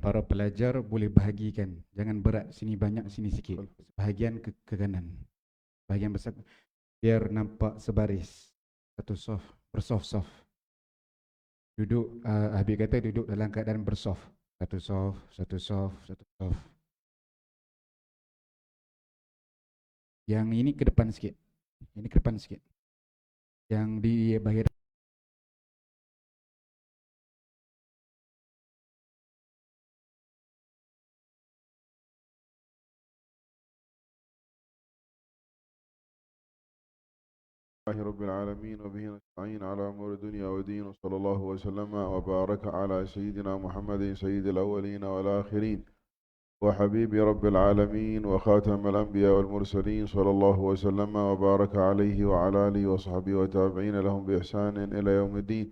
Para pelajar boleh bahagikan, jangan berat, sini banyak sini sikit, bahagian ke kanan, bahagian besar, biar nampak sebaris, satu soft, bersoft-soft. Duduk, Habib kata duduk dalam keadaan bersoft, satu soft, satu soft, satu soft. Yang ini ke depan sikit, ini ke depan sikit, yang di bahagian. لله رب العالمين وبه نستعين على أمور الدنيا والدين وصلى الله وسلم وبارك على سيدنا محمد سيد الأولين والآخرين وحبيب رب العالمين وخاتم الأنبياء والمرسلين صلى الله وسلم وبارك عليه وعلى آله وصحبه وتابعين لهم بإحسان إلى يوم الدين.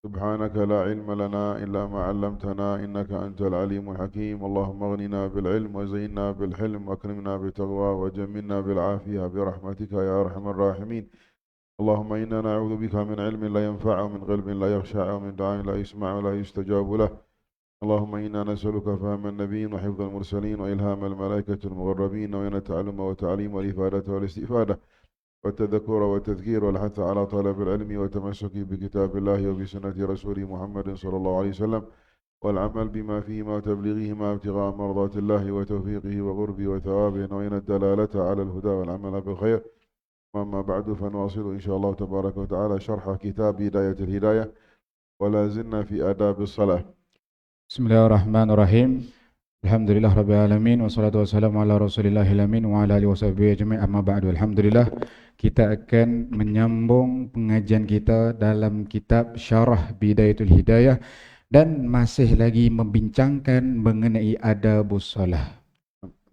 سبحانك لا علم لنا إلا ما علمتنا إنك أنت العليم الحكيم. اللهم اغننا بالعلم وزينا بالحلم واكرمنا بالتقوى وجملنا بالعافية برحمتك يا أرحم الراحمين. اللهم إنا نعوذ بك من علم لا ينفع ومن قلب لا يخشع ومن دعاء لا يسمع ولا يستجاب له. اللهم إنا نسألك فهم النبيين وحفظ المرسلين وإلهام الملائكة المقربين وأن التعلم والتعليم والإفادة والاستفادة والتذكر والتذكير والحث على طلب العلم والتمسك بكتاب الله وبسنة رسوله محمد صلى الله عليه وسلم والعمل بما فيهما وتبليغهما ابتغاء مرضات الله وتوفيقه وقربه وثوابه وأن الدلالة على الهدى والعمل بالخير. أما بعد فنواصل إن شاء الله تبارك وتعالى شرح كتاب هداية الهداية ولا زلنا في آداب الصلاة. Bismillahirrahmanirrahim. Alhamdulillah Rabbil Alamin. Wassalatu wassalamu ala Rasulillahil Amin wa ala alihi washabihi ajma'in. Amma ba'du. Alhamdulillah, kita akan menyambung pengajian kita dalam kitab Syarah Bidayatul Hidayah dan masih lagi membincangkan mengenai adabus salah.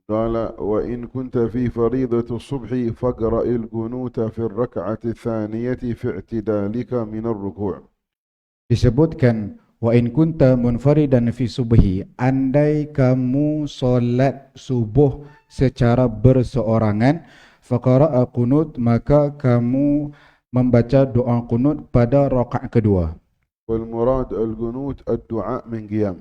قال وإن كنت في فريضة الصبح فاقرأ القنوت في الركعة الثانية في اعتدالك من الركوع. Disebutkan wa in kunta munfaridan fi subhi, andai kamu solat subuh secara berseorangan, faqara'a qunut, maka kamu membaca doa qunut pada rakaat kedua. والمراد القنوت الدعاء من قيام.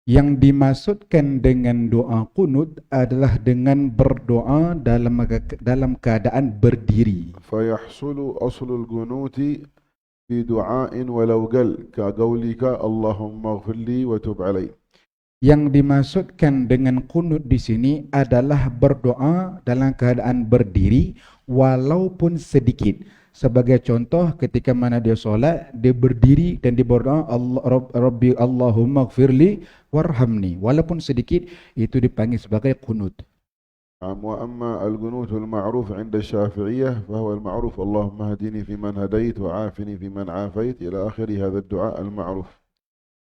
Yang dimaksudkan dengan doa qunut adalah dengan berdoa dalam keadaan berdiri. فيحصل أصل القنوت في دعاء ولو قل كقولك اللهم اغفر لي وتب علي. Yang dimaksudkan dengan qunut di sini adalah berdoa dalam keadaan berdiri walaupun sedikit. Sebagai contoh, ketika mana dia solat, dia berdiri dan dia berdoa Rabbi Allahumma gfirli warhamni, walaupun sedikit, itu dipanggil sebagai qunut. وأما القنوت المعروف عند الشافعية فهو المعروف اللهم اهدني فيمن هديت وعافني فيمن عافيت إلى آخر هذا الدعاء المعروف.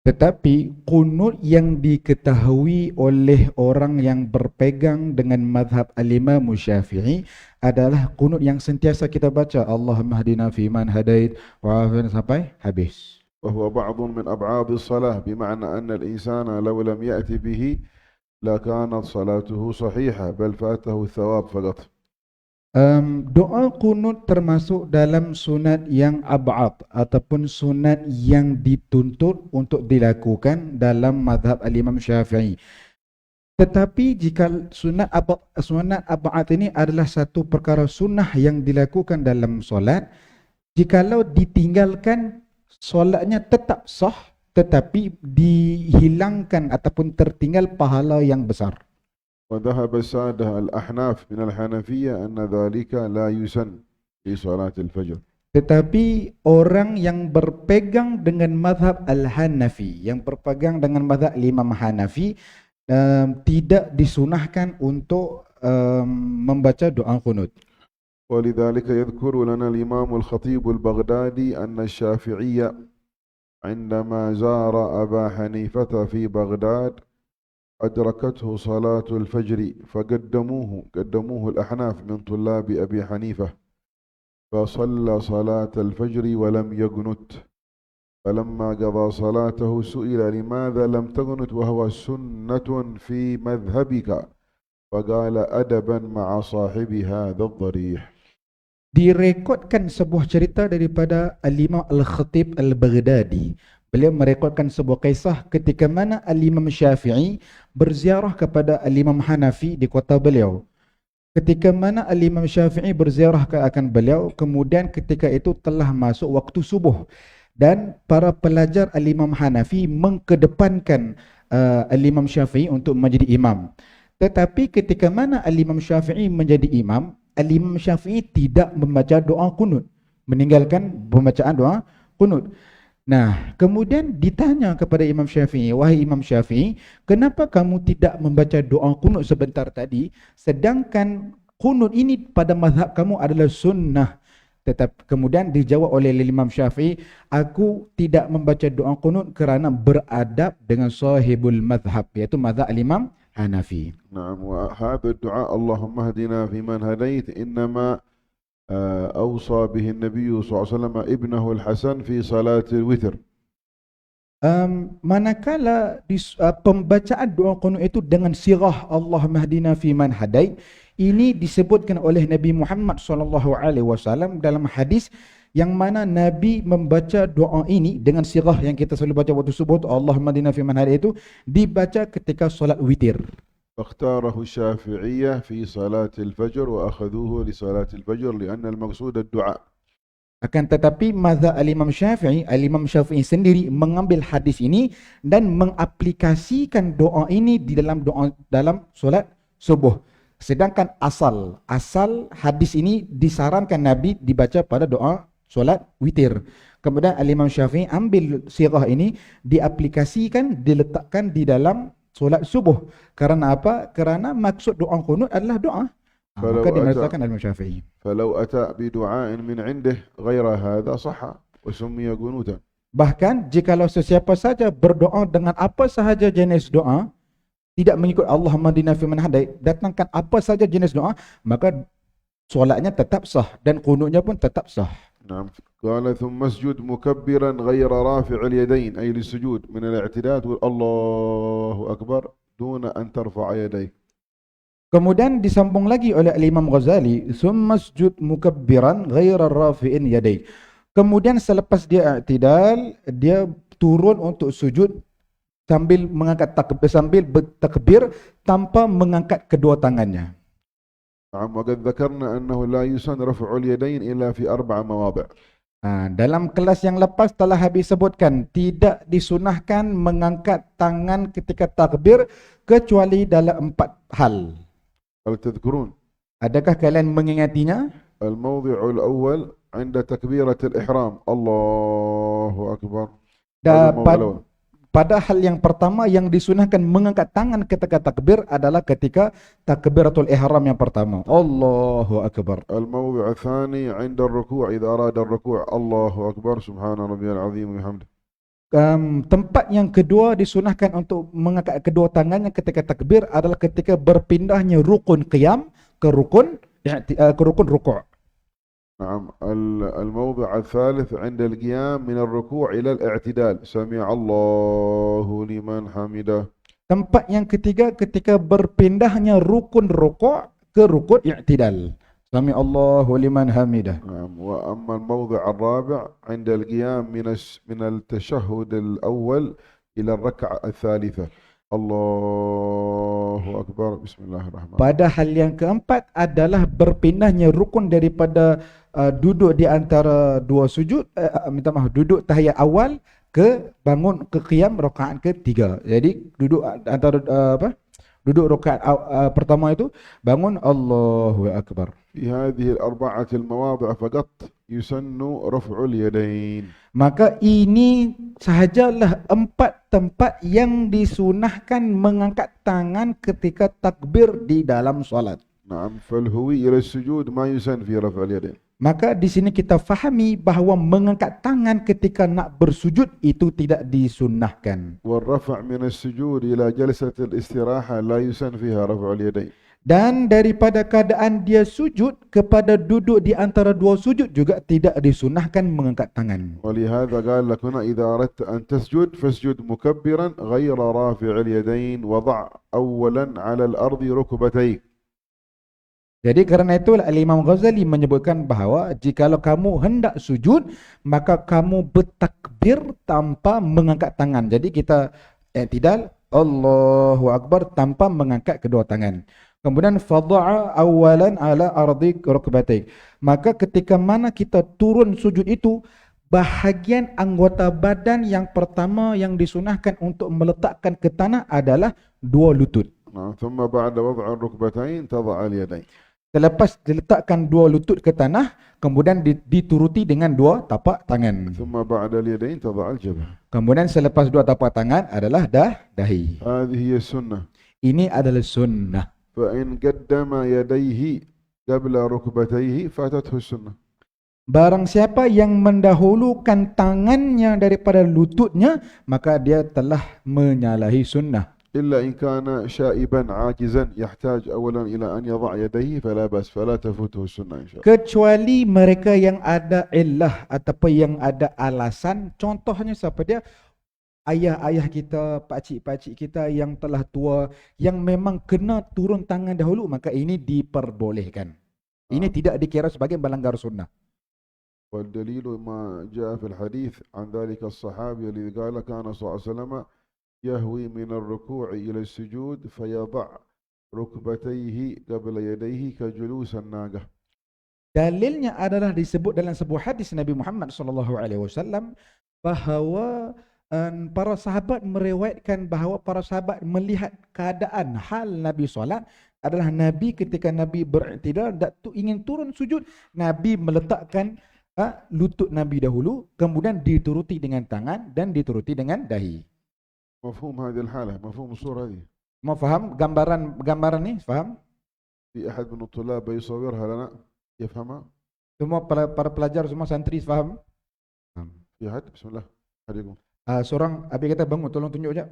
Tetapi qunut yang diketahui oleh orang yang berpegang dengan mazhab al-Imam Syafi'i adalah qunut yang sentiasa kita baca, Allahumma hdina fiman hadait wa afina, sampai habis. وهو بعض من أبعاد الصلاة بمعنى أن الإنسان لو لم يأتي به لكانت صلاته صحيحة بل فاته الثواب فقط. Doa qunut termasuk dalam sunat yang ab'ad ataupun sunat yang dituntut untuk dilakukan dalam mazhab al-Imam Syafi'i. Tetapi jika sunat ab'ad ini adalah satu perkara sunnah yang dilakukan dalam solat, jikalau ditinggalkan, solatnya tetap sah, tetapi dihilangkan ataupun tertinggal pahala yang besar. وذهب السادة الأحناف من الحنفية أن ذلك لا يسن في صلاة الفجر. Tetapi orang yang berpegang dengan mazhab al-Hanafi, yang berpegang dengan mazhab Imam Hanafi, tidak disunahkan untuk membaca doa qunut. ولذلك يذكر لنا الإمام الخطيب البغدادي أن الشافعية عندما زار أبا حنيفة في بغداد أدركته صلاة الفجر فقدموه الأحناف من طلاب أبي حنيفة فصلى صلاة الفجر ولم يقنت. فلما قضى صلاته سئل لماذا لم تقنت وهو سنة في مذهبك فقال أدبا مع صاحب هذا الضريح. Direkodkan sebuah cerita daripada Al-Imam Al-Khatib Al-Baghdadi. Beliau merekodkan sebuah kisah ketika mana Al-Imam Syafi'i berziarah kepada Al-Imam Hanafi di kota beliau. Ketika mana Al-Imam Syafi'i berziarah ke akan beliau, kemudian ketika itu telah masuk waktu subuh dan para pelajar Al-Imam Hanafi mengkedepankan Al-Imam Syafi'i untuk menjadi imam. Tetapi ketika mana Al-Imam Syafi'i menjadi imam, Al-Imam Syafi'i tidak membaca doa kunut, meninggalkan pembacaan doa kunut. Nah, kemudian ditanya kepada Imam Syafi'i, wahai Imam Syafi'i, kenapa kamu tidak membaca doa kunut sebentar tadi, sedangkan kunut ini pada mazhab kamu adalah sunnah. Tetapi kemudian dijawab oleh Imam Syafi'i, aku tidak membaca doa kunut kerana beradab dengan sahibul mazhab, iaitu mazhab Imam Hanafi. نعم. وهذا الدعاء اللهم اهدنا فيمن هديت إنما أوصى به النبي صلى الله عليه وسلم ابنه الحسن في صلاة الوتر. Manakala pembacaan doa qunut itu dengan sirah Allahumma hdina fi man hadait, ini disebutkan oleh Nabi Muhammad SAW dalam hadis yang mana Nabi membaca doa ini dengan sirah yang kita selalu baca waktu subuh, Allahumma hdina fi man hadait, itu dibaca ketika solat witir. فاختاره الشافعية في صلاة الفجر وأخذوه لصلاة الفجر لأن المقصود الدعاء. Akan tetapi mazhab Al-Imam Syafi'i sendiri mengambil hadis ini dan mengaplikasikan doa ini di dalam solat subuh. Sedangkan asal hadis ini disarankan Nabi dibaca pada doa solat witir. Kemudian Al-Imam Syafi'i ambil sirah ini, diaplikasikan, diletakkan di dalam solat subuh. Kerana apa? Kerana maksud doa qunut adalah doa. Maka dimasukkan Al-Imam Syafi'i. فلو أتى بدعاء من عنده غير هذا صح وسمي قنوتا. Bahkan jikalau sesiapa saja berdoa dengan apa sahaja jenis doa, tidak mengikut Allahumma hdina fi man hadait, datangkan apa saja jenis doa, maka solatnya tetap sah dan qunutnya pun tetap sah. نعم. قال ثم اسجد مكبرا غير رافع اليدين أي للسجود من الاعتدال تقول الله أكبر دون أن ترفع يديك. Kemudian disambung lagi oleh Imam Ghazali, summa sujud mukabbiran ghaira rafi'in yadayk. Kemudian selepas dia i'tidal, dia turun untuk sujud sambil mengangkat sambil bertakbir tanpa mengangkat kedua tangannya. نعم. وقد ذكرنا أنه لا يسن رفع اليدين إلا في 4 مواضع. Dalam kelas yang lepas telah habis sebutkan, tidak disunahkan mengangkat tangan ketika takbir kecuali dalam 4 hal. هل تذكرون؟ Adakah kalian mengingatinya? الموضع الأول عند تكبيرة الإحرام الله أكبر. Pada hal yang pertama yang disunahkan mengangkat tangan ketika takbir adalah ketika takbiratul ihram yang pertama. Allahu Akbar. الموضع الثاني عند الركوع إذا أراد الركوع الله أكبر سبحان ربي العظيم وبحمده. Tempat yang kedua disunahkan untuk mengangkat kedua tangannya ketika takbir adalah ketika berpindahnya rukun qiyam ke rukun rukuk. نعم. الموضع الثالث عند القيام من الركوع إلى الاعتدال سمع الله لمن حمده. Tempat yang ketiga ketika berpindahnya rukun rukuk ke rukun i'tidal. Sami Allahu liman hamidah. نعم. وأما الموضع الرابع عند القيام من التشهد الأول إلى الركعة الثالثة الله أكبر بسم الله الرحمن الرحيم. Pada hal yang keempat adalah berpindahnya rukun daripada duduk di antara dua sujud, duduk tahiyat awal ke bangun ke qiyam rakaat ketiga. Jadi duduk antara duduk rakaat pertama itu bangun Allahu Akbar. في هذه 4 المواضع فقط يسن رفع اليدين. Maka ini sahajalah 4 tempat yang disunahkan mengangkat tangan ketika takbir di dalam solat. نعم. فالهوي إلى السجود ما يسن في رفع اليدين. Maka di sini kita fahami bahawa mengangkat tangan ketika nak bersujud itu tidak disunnahkan. والرفع من السجود إلى جلسة الاستراحة لا يسن فيها رفع اليدين. Dan daripada keadaan dia sujud kepada duduk di antara dua sujud juga tidak disunahkan mengangkat tangan. ولهذا قال لك هنا إذا أردت أن تسجد فاسجد مكبرا غير رافع اليدين وضع أولا على الأرض ركبتيك. Jadi kerana itulah Imam Ghazali menyebutkan bahawa jikalau kamu hendak sujud, maka kamu bertakbir tanpa mengangkat tangan. Jadi kita i'tidal, Allahu Akbar tanpa mengangkat kedua tangan. Kemudian fadha'a awalan ala ardi rukbatik. Maka ketika mana kita turun sujud itu, bahagian anggota badan yang pertama yang disunahkan untuk meletakkan ke tanah adalah dua lutut. نعم. ثم بعد وضع الركبتين تضع اليدين. Selepas diletakkan dua lutut ke tanah, kemudian dituruti dengan dua tapak tangan. ثم بعد اليدين تضع الجبهة. Kemudian selepas dua tapak tangan adalah dahi. هذه هي السنة. Ini adalah sunnah. فإن قدم يديه قبل ركبتيه فاتته السنة. Barang siapa yang mendahulukan tangannya daripada lututnya, maka dia telah menyalahi sunnah. إلا إن كان شائبا عاجزا يحتاج أولا إلى أن يضع يديه فلا بأس فلا تفوته السنة إن شاء الله. Kecuali mereka yang ada illah ataupun yang ada alasan, contohnya siapa dia? Ayah-ayah kita, pakcik-pakcik kita yang telah tua, yang memang kena turun tangan dahulu, maka ini diperbolehkan. Ini tidak dikira sebagai melanggar sunnah. والدليل ما جاء في الحديث عن ذلك الصحابي الذي قال كان صلى الله عليه وسلم يهوي من الركوع إلى السجود فيضع ركبتيه قبل يديه كجلوس الناقة. Dalilnya adalah disebut dalam sebuah hadis Nabi Muhammad SAW bahawa para sahabat meriwayatkan bahawa para sahabat melihat keadaan hal Nabi solat adalah Nabi ketika Nabi ber'iktidal ingin turun sujud, Nabi meletakkan lutut Nabi dahulu, kemudian dituruti dengan tangan dan dituruti dengan dahi. مفهوم هذه الحالة، مفهوم الصورة هذه. Mau faham gambaran ni? Faham? في أحد من الطلاب يصورها لنا يفهمها؟ Semua para pelajar, semua santri faham? في أحد؟ بسم الله أحدكم. Seorang habis kata bangun, tolong tunjuk sekejap.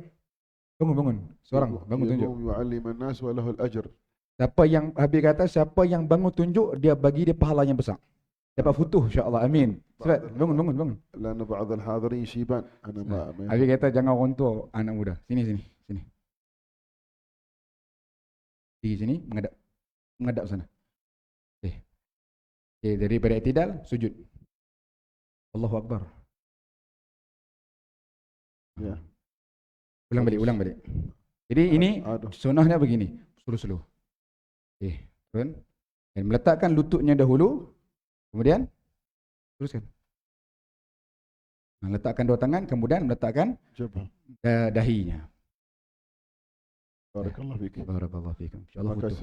Bangun. Seorang bangun tunjuk. يقوم يعلم الناس وله الأجر. Siapa yang habis kata, siapa yang bangun tunjuk, dia bagi dia pahala yang besar. Dapat futuh insya-Allah. Amin. Cepat, bangun. لأن بعض الحاضرين شيبان. أنا ما Habis kata jangan orang tua, anak muda. Sini. Di sini menghadap sana. Okey, daripada i'tidal sujud. Allahu Akbar. Ya. Ulang balik. Jadi ini sunnahnya begini, slow. Okey, turun. Dan meletakkan lututnya dahulu, kemudian teruskan. Letakkan dua tangan, kemudian meletakkan dahinya. Barakallah fik. Barakallahu fikum. Insyaallah betul.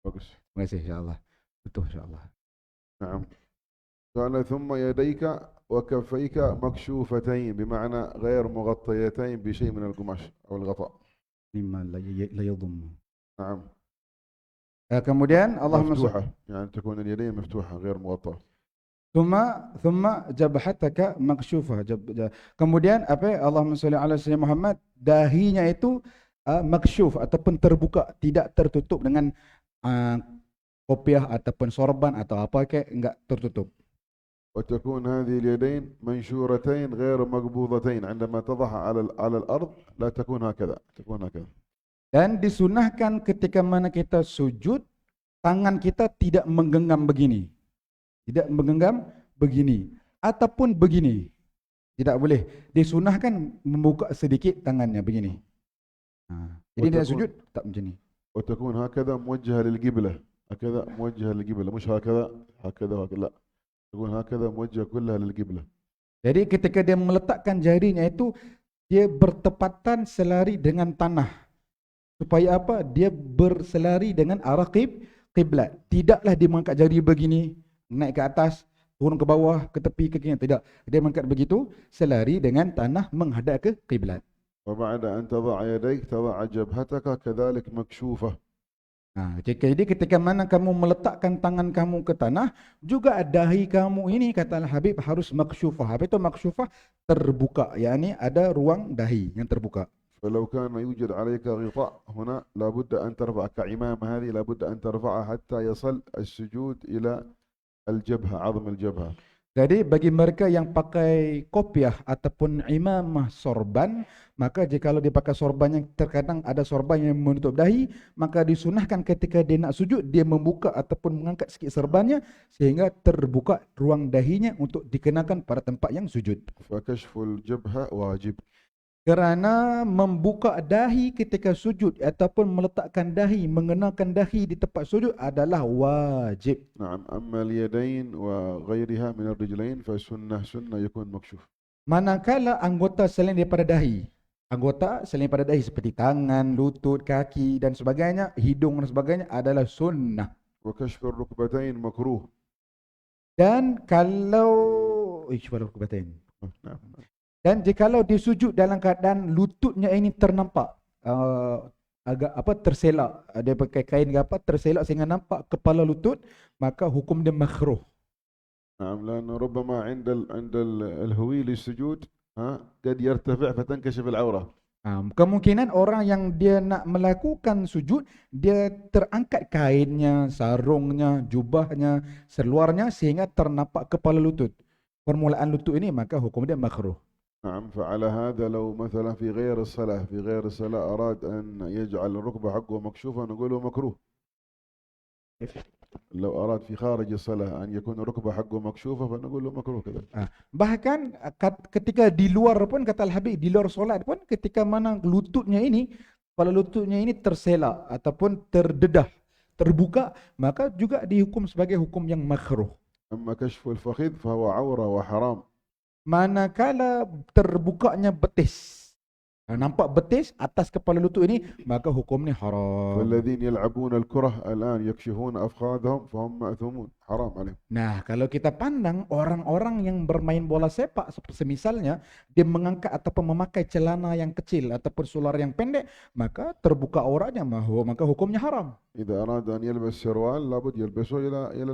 Bagus. Terima kasih insyaallah. Betul insyaallah. نعم. قال ثم يديك وكفيك مكشوفتين بمعنى غير مغطيتين بشيء من القماش أو الغطاء. مما لا يضم. نعم. Kemudian Allah مفتوحة يعني تكون اليدين مفتوحة غير مغطاة. ثم jabhataka maksyufah. Kemudian apa? Allahumma shalli ala sayyidina Muhammad, dahinya itu maksyuf ataupun terbuka, tidak tertutup dengan kopiah ataupun sorban atau apa ke, enggak tertutup. وتكون هذه اليدين منشورتين غير مقبوضتين عندما تضعها على الأرض لا تكون هكذا، تكون هكذا. Dan disunahkan ketika mana kita sujud, tangan kita tidak menggenggam begini. Tidak menggenggam begini ataupun begini. Tidak boleh. Disunahkan membuka sedikit tangannya begini. Jadi dia sujud tak macam ni. وتكون هكذا موجهة للقبلة، هكذا موجهة للقبلة، مش هكذا لا. تكون هكذا موجهة كلها للقبلة. Jadi ketika dia meletakkan jarinya itu, dia bertepatan selari dengan tanah. Supaya apa? Dia berselari dengan arah kiblat. Tidaklah dia mengangkat jari begini, naik ke atas, turun ke bawah, ke tepi, ke kiri. Tidak. Dia mengangkat begitu, selari dengan tanah menghadap ke kiblat. وبعد أن تضع يديك تضع جبهتك كذلك مكشوفة. Jadi ketika mana kamu meletakkan tangan kamu ke tanah, juga dahi kamu ini kata Al-Habib harus maksyufah. Apa itu maksyufah? Terbuka, yakni ada ruang dahi yang terbuka. فلو كان يوجد عليك غطاء هنا لابد أن ترفع كعمامة هذه، لابد أن ترفعها حتى يصل السجود إلى الجبهة، عظم الجبهة. Jadi bagi mereka yang pakai kopiah ataupun imamah sorban, maka jikalau dia pakai sorban yang terkadang ada sorban yang menutup dahi, maka disunahkan ketika dia nak sujud, dia membuka ataupun mengangkat sikit sorbannya sehingga terbuka ruang dahinya untuk dikenakan pada tempat yang sujud. فكشف الجبهة واجب. Kerana membuka dahi ketika sujud ataupun meletakkan dahi, mengenakan dahi di tempat sujud adalah wajib. نعم. أما اليدين وغيرها من الرجلين سنة يكون مكشوف. Manakala anggota selain daripada dahi, anggota selain daripada dahi seperti tangan, lutut, kaki dan sebagainya, hidung dan sebagainya adalah sunnah. وكشف الركبتين مكروه. Dan kalau rukbatain. نعم. Dan jikalau dia sujud dalam keadaan lututnya ini ternampak agak terselak, dia pakai kain ke apa terselak sehingga nampak kepala lutut, maka hukum dia makruh. نعم. لأنه ربما عند الهوي للسجود قد يرتفع فتنكشف العورة. Kemungkinan orang yang dia nak melakukan sujud, dia terangkat kainnya, sarungnya, jubahnya, seluarnya sehingga ternampak kepala lutut. Permulaan lutut ini maka hukum dia makruh. نعم. فعلى هذا لو مثلا في غير الصلاة أراد أن يجعل الركبة حقه مكشوفة نقوله مكروه. لو أراد في خارج الصلاة أن يكون الركبة حقه مكشوفة فنقول له مكروه كذا. Bahkan ketika di luar pun, kata Al-Habib, di luar solat pun ketika mana lututnya ini, kepala lututnya ini terselak ataupun terdedah, terbuka, maka juga dihukum sebagai hukum yang makruh. أما كشف الفخذ فهو عورة وحرام. Manakala terbukanya betis, nampak betis atas kepala lutut ini, maka hukumnya haram. فالذين يلعبون الكرة الآن يكشفون أفخاذهم فهم مأثومون حرام عليهم. Nah, kalau kita pandang orang-orang yang bermain bola sepak, semisalnya dia mengangkat ataupun memakai celana yang kecil ataupun sular yang pendek, maka terbuka auratnya, maka hukumnya haram. إذا أراد أن يلبس سروال لابد يلبسه إلى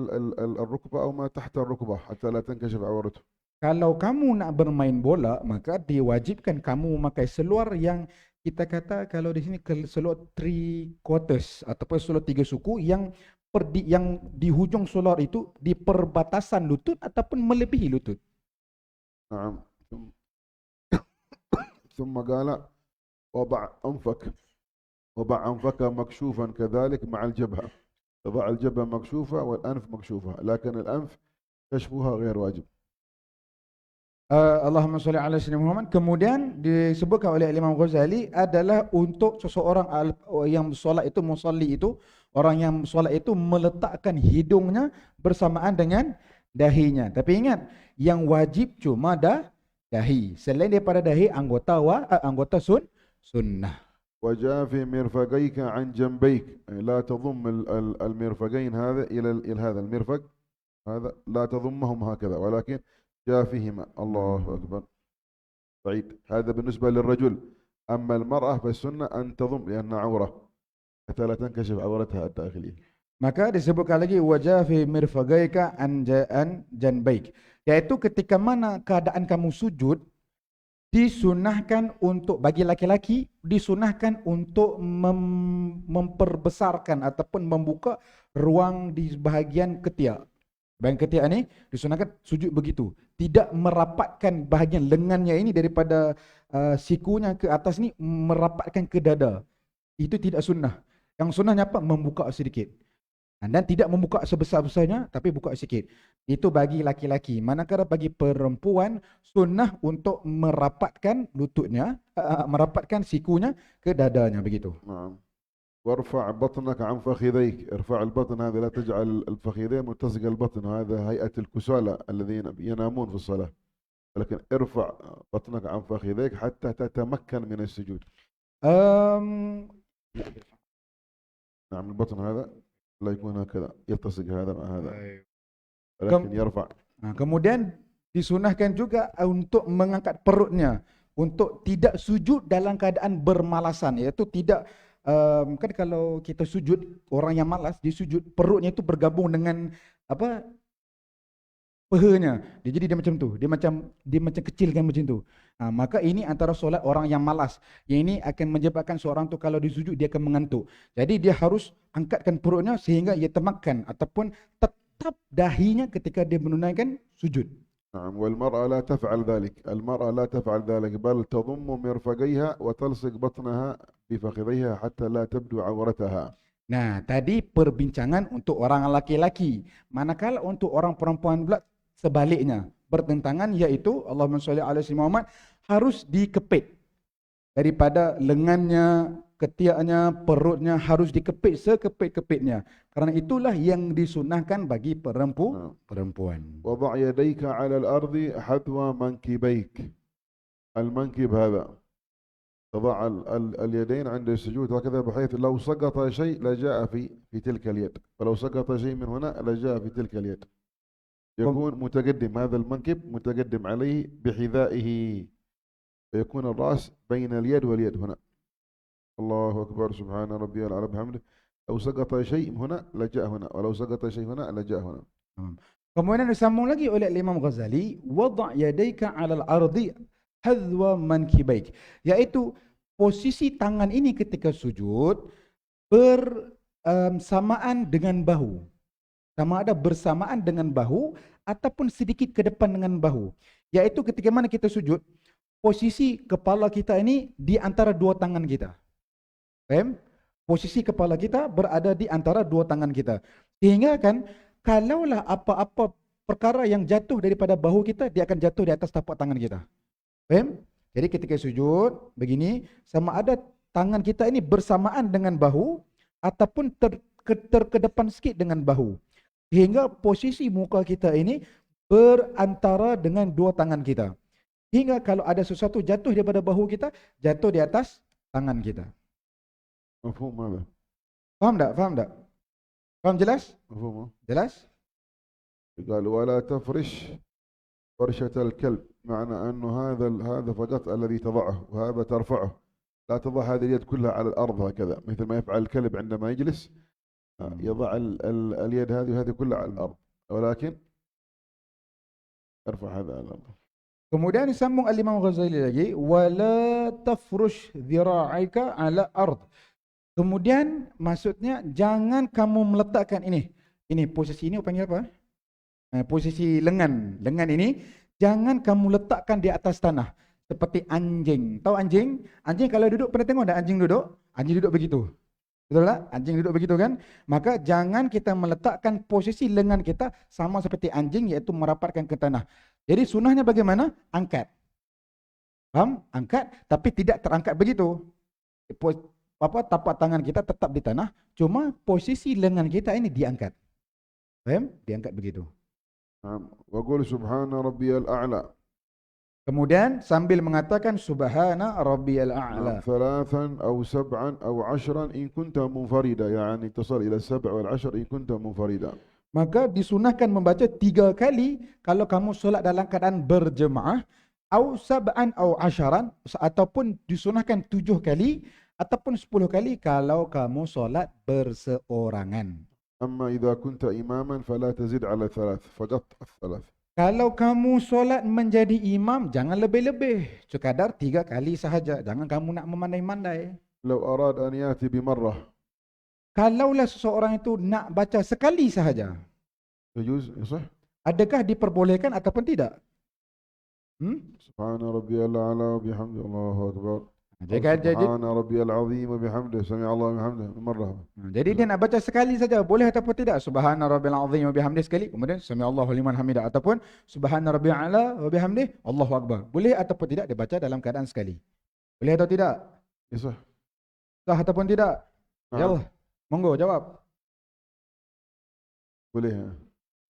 الركبة أو ما تحت الركبة حتى لا تنكشف عورته. Kalau kamu nak bermain bola, maka diwajibkan kamu memakai seluar yang kita kata kalau di sini seluar 3 quarters ataupun seluar 3 suku yang di hujung seluar itu di perbatasan lutut ataupun melebihi lutut. نعم. ثم قال وضع أنفك مكشوفا كذلك مع الجبهة. تضع الجبهة مكشوفة والأنف مكشوفة لكن الأنف كشفها غير واجب. Allahumma sholli ala sayyidina Muhammad. Kemudian disebutkan oleh Imam Ghazali adalah untuk seseorang yang solat itu, musalli itu, orang yang solat itu meletakkan hidungnya bersamaan dengan dahinya. Tapi ingat, yang wajib cuma dahi. Selain daripada dahi, anggota sunnah. وجاء في مرفقيك عن جنبيك لا تضم المرفقين هذا إلى هذا المرفق هذا لا تضمهم هكذا ولكن جاء فيهما. الله أكبر. بعيد. هذا بالنسبة للرجل. أما المرأة فالسنة أن تضم لأنها عورة حتى لا تنكشف عورتها الداخلية. Maka disebutkan lagi wajah fi mirfagaika an janbaik, yaitu ketika mana keadaan kamu sujud, disunahkan untuk bagi laki-laki disunahkan untuk memperbesarkan ataupun membuka ruang di bahagian ketiak. Bahagian ketiak ini disunahkan sujud begitu, tidak merapatkan bahagian lengannya ini daripada sikunya ke atas ni merapatkan ke dada. Itu tidak sunnah. Yang sunnahnya apa? Membuka sedikit. Dan tidak membuka sebesar-besarnya, tapi buka sedikit. Itu bagi laki-laki. Manakala bagi perempuan, sunnah untuk merapatkan lututnya, merapatkan sikunya ke dadanya begitu. وارفع بطنك عن فخذيك. ارفع البطن هذا لا تجعل الفخذين ملتصق البطن هذا هيئة الكسالى الذين ينامون في الصلاة ولكن ارفع بطنك عن فخذيك حتى تتمكن من السجود. نعم البطن هذا لا يكون هكذا يلتصق هذا مع هذا ولكن يرفع. Kemudian disunahkan juga untuk mengangkat perutnya untuk tidak sujud dalam keadaan bermalasan, iaitu tidak kan kalau kita sujud, orang yang malas dia sujud, perutnya itu bergabung dengan apa pahanya. Jadi dia macam tu, dia macam kecilkan macam tu. Maka ini antara solat orang yang malas. Yang ini akan menyebabkan seorang tu kalau disujud dia akan mengantuk. Jadi dia harus angkatkan perutnya sehingga ia termakan ataupun tetap dahinya ketika dia menunaikan sujud. نعم. والمرأة لا تفعل ذلك، المرأة لا تفعل ذلك، بل تضم مرفقيها وتلصق بطنها بفخذيها حتى لا تبدو عورتها. Nah, tadi perbincangan untuk orang laki-laki. Manakala untuk orang perempuan pula sebaliknya, bertentangan, yaitu Allahumma sholli ala sayyidina Muhammad, harus dikepit. Daripada lengannya, ketiaknya, perutnya harus dikepit sekepit-kepitnya. Karena itulah yang disunahkan bagi perempuan. وضع يديك على الأرض حذو منكبيك. المنكب هذا تضع اليدين عند السجود هكذا، بحيث لو سقط شيء لجاء في تلك اليد، ولو سقط شيء من هنا لجاء في تلك اليد. يكون متقدم، هذا المنكب متقدم عليه بحذائه، فيكون الرأس بين اليد واليد هنا. الله أكبر، سبحان ربي الأعلى بحمده. لو سقط شيء هنا لجاء هنا، ولو سقط شيء هنا لجاء هنا. Kemudian disambung lagi oleh Imam Ghazali, wada' yadaika 'alal ardi hadwa mankibaik, yaitu posisi tangan ini ketika sujud bersamaan dengan bahu. Sama ada bersamaan dengan bahu ataupun sedikit ke depan dengan bahu. Yaitu ketika mana kita sujud, posisi kepala kita ini di antara dua tangan kita. Faham? Posisi kepala kita berada di antara dua tangan kita. Sehingga kan, kalaulah apa-apa perkara yang jatuh daripada bahu kita, dia akan jatuh di atas tapak tangan kita. Faham? Jadi ketika sujud begini, sama ada tangan kita ini bersamaan dengan bahu ataupun terkedepan sikit dengan bahu. Sehingga posisi muka kita ini berantara dengan dua tangan kita. Hingga kalau ada sesuatu jatuh daripada bahu kita, jatuh di atas tangan kita. مفهوم هذا؟ Faham tak? Faham tak? Faham jelas? مفهوم. Jelas? قال ولا تفرش فرشة الكلب، معنى أنه هذا فقط الذي تضعه، وهذا ترفعه. لا تضع هذه اليد كلها على الأرض هكذا مثل ما يفعل الكلب عندما يجلس، يضع اليد هذه وهذه كلها على الأرض، ولكن ارفع هذا على الأرض. Kemudian disambung Al-Imam Ghazali lagi, wala tafrush dhira'aika 'ala ard. Kemudian maksudnya jangan kamu meletakkan ini posisi ini panggil apa? Posisi lengan ini jangan kamu letakkan di atas tanah seperti anjing. Tahu anjing? Anjing kalau duduk, pernah tengok tak anjing duduk? Anjing duduk begitu. Betul tak? Anjing duduk begitu kan? Maka jangan kita meletakkan posisi lengan kita sama seperti anjing, iaitu merapatkan ke tanah. Jadi sunahnya bagaimana? Angkat. Faham? Angkat, tapi tidak terangkat begitu. Tapak tangan kita tetap di tanah, cuma posisi lengan kita ini diangkat. Faham? Diangkat begitu. Wa qul subhana rabbiyal a'la. Kemudian sambil mengatakan subhana rabbiyal a'la. 3 أو 7 أو 10 إن كنت منفردا، يعني تصل إلى 7 وال10 إن كنت منفردا. Maka disunahkan membaca 3 kali kalau kamu solat dalam keadaan berjemaah, au 7 au 10, ataupun disunahkan 7 kali ataupun 10 kali kalau kamu solat berseorangan. أما إذا كنت إماما فلا تزد على 3، فقط 3. Kalau kamu solat menjadi imam, jangan lebih-lebih. Sekadar 3 kali sahaja. Jangan kamu nak memandai-mandai. لو أراد أن يأتي بمرة، kalaulah seseorang itu nak baca sekali sahaja, يجوز؟ يصح؟ adakah diperbolehkan ataupun tidak? سبحان ربي الأعلى وبحمده الله أكبر. Jadi سبحان ربي العظيم وبحمده سمع الله وبحمده مرة. Jadi dia nak baca sekali saja, boleh ataupun tidak? Subhana rabbil azim wa bihamdihi sekali, kemudian sami Allahu liman hamidah, ataupun subhana rabbil a'la wa bihamdihi Allahu akbar. Boleh ataupun tidak dia baca dalam keadaan sekali? Boleh atau tidak? يصح. Sah ataupun tidak? Yallah, monggo jawab. boleh.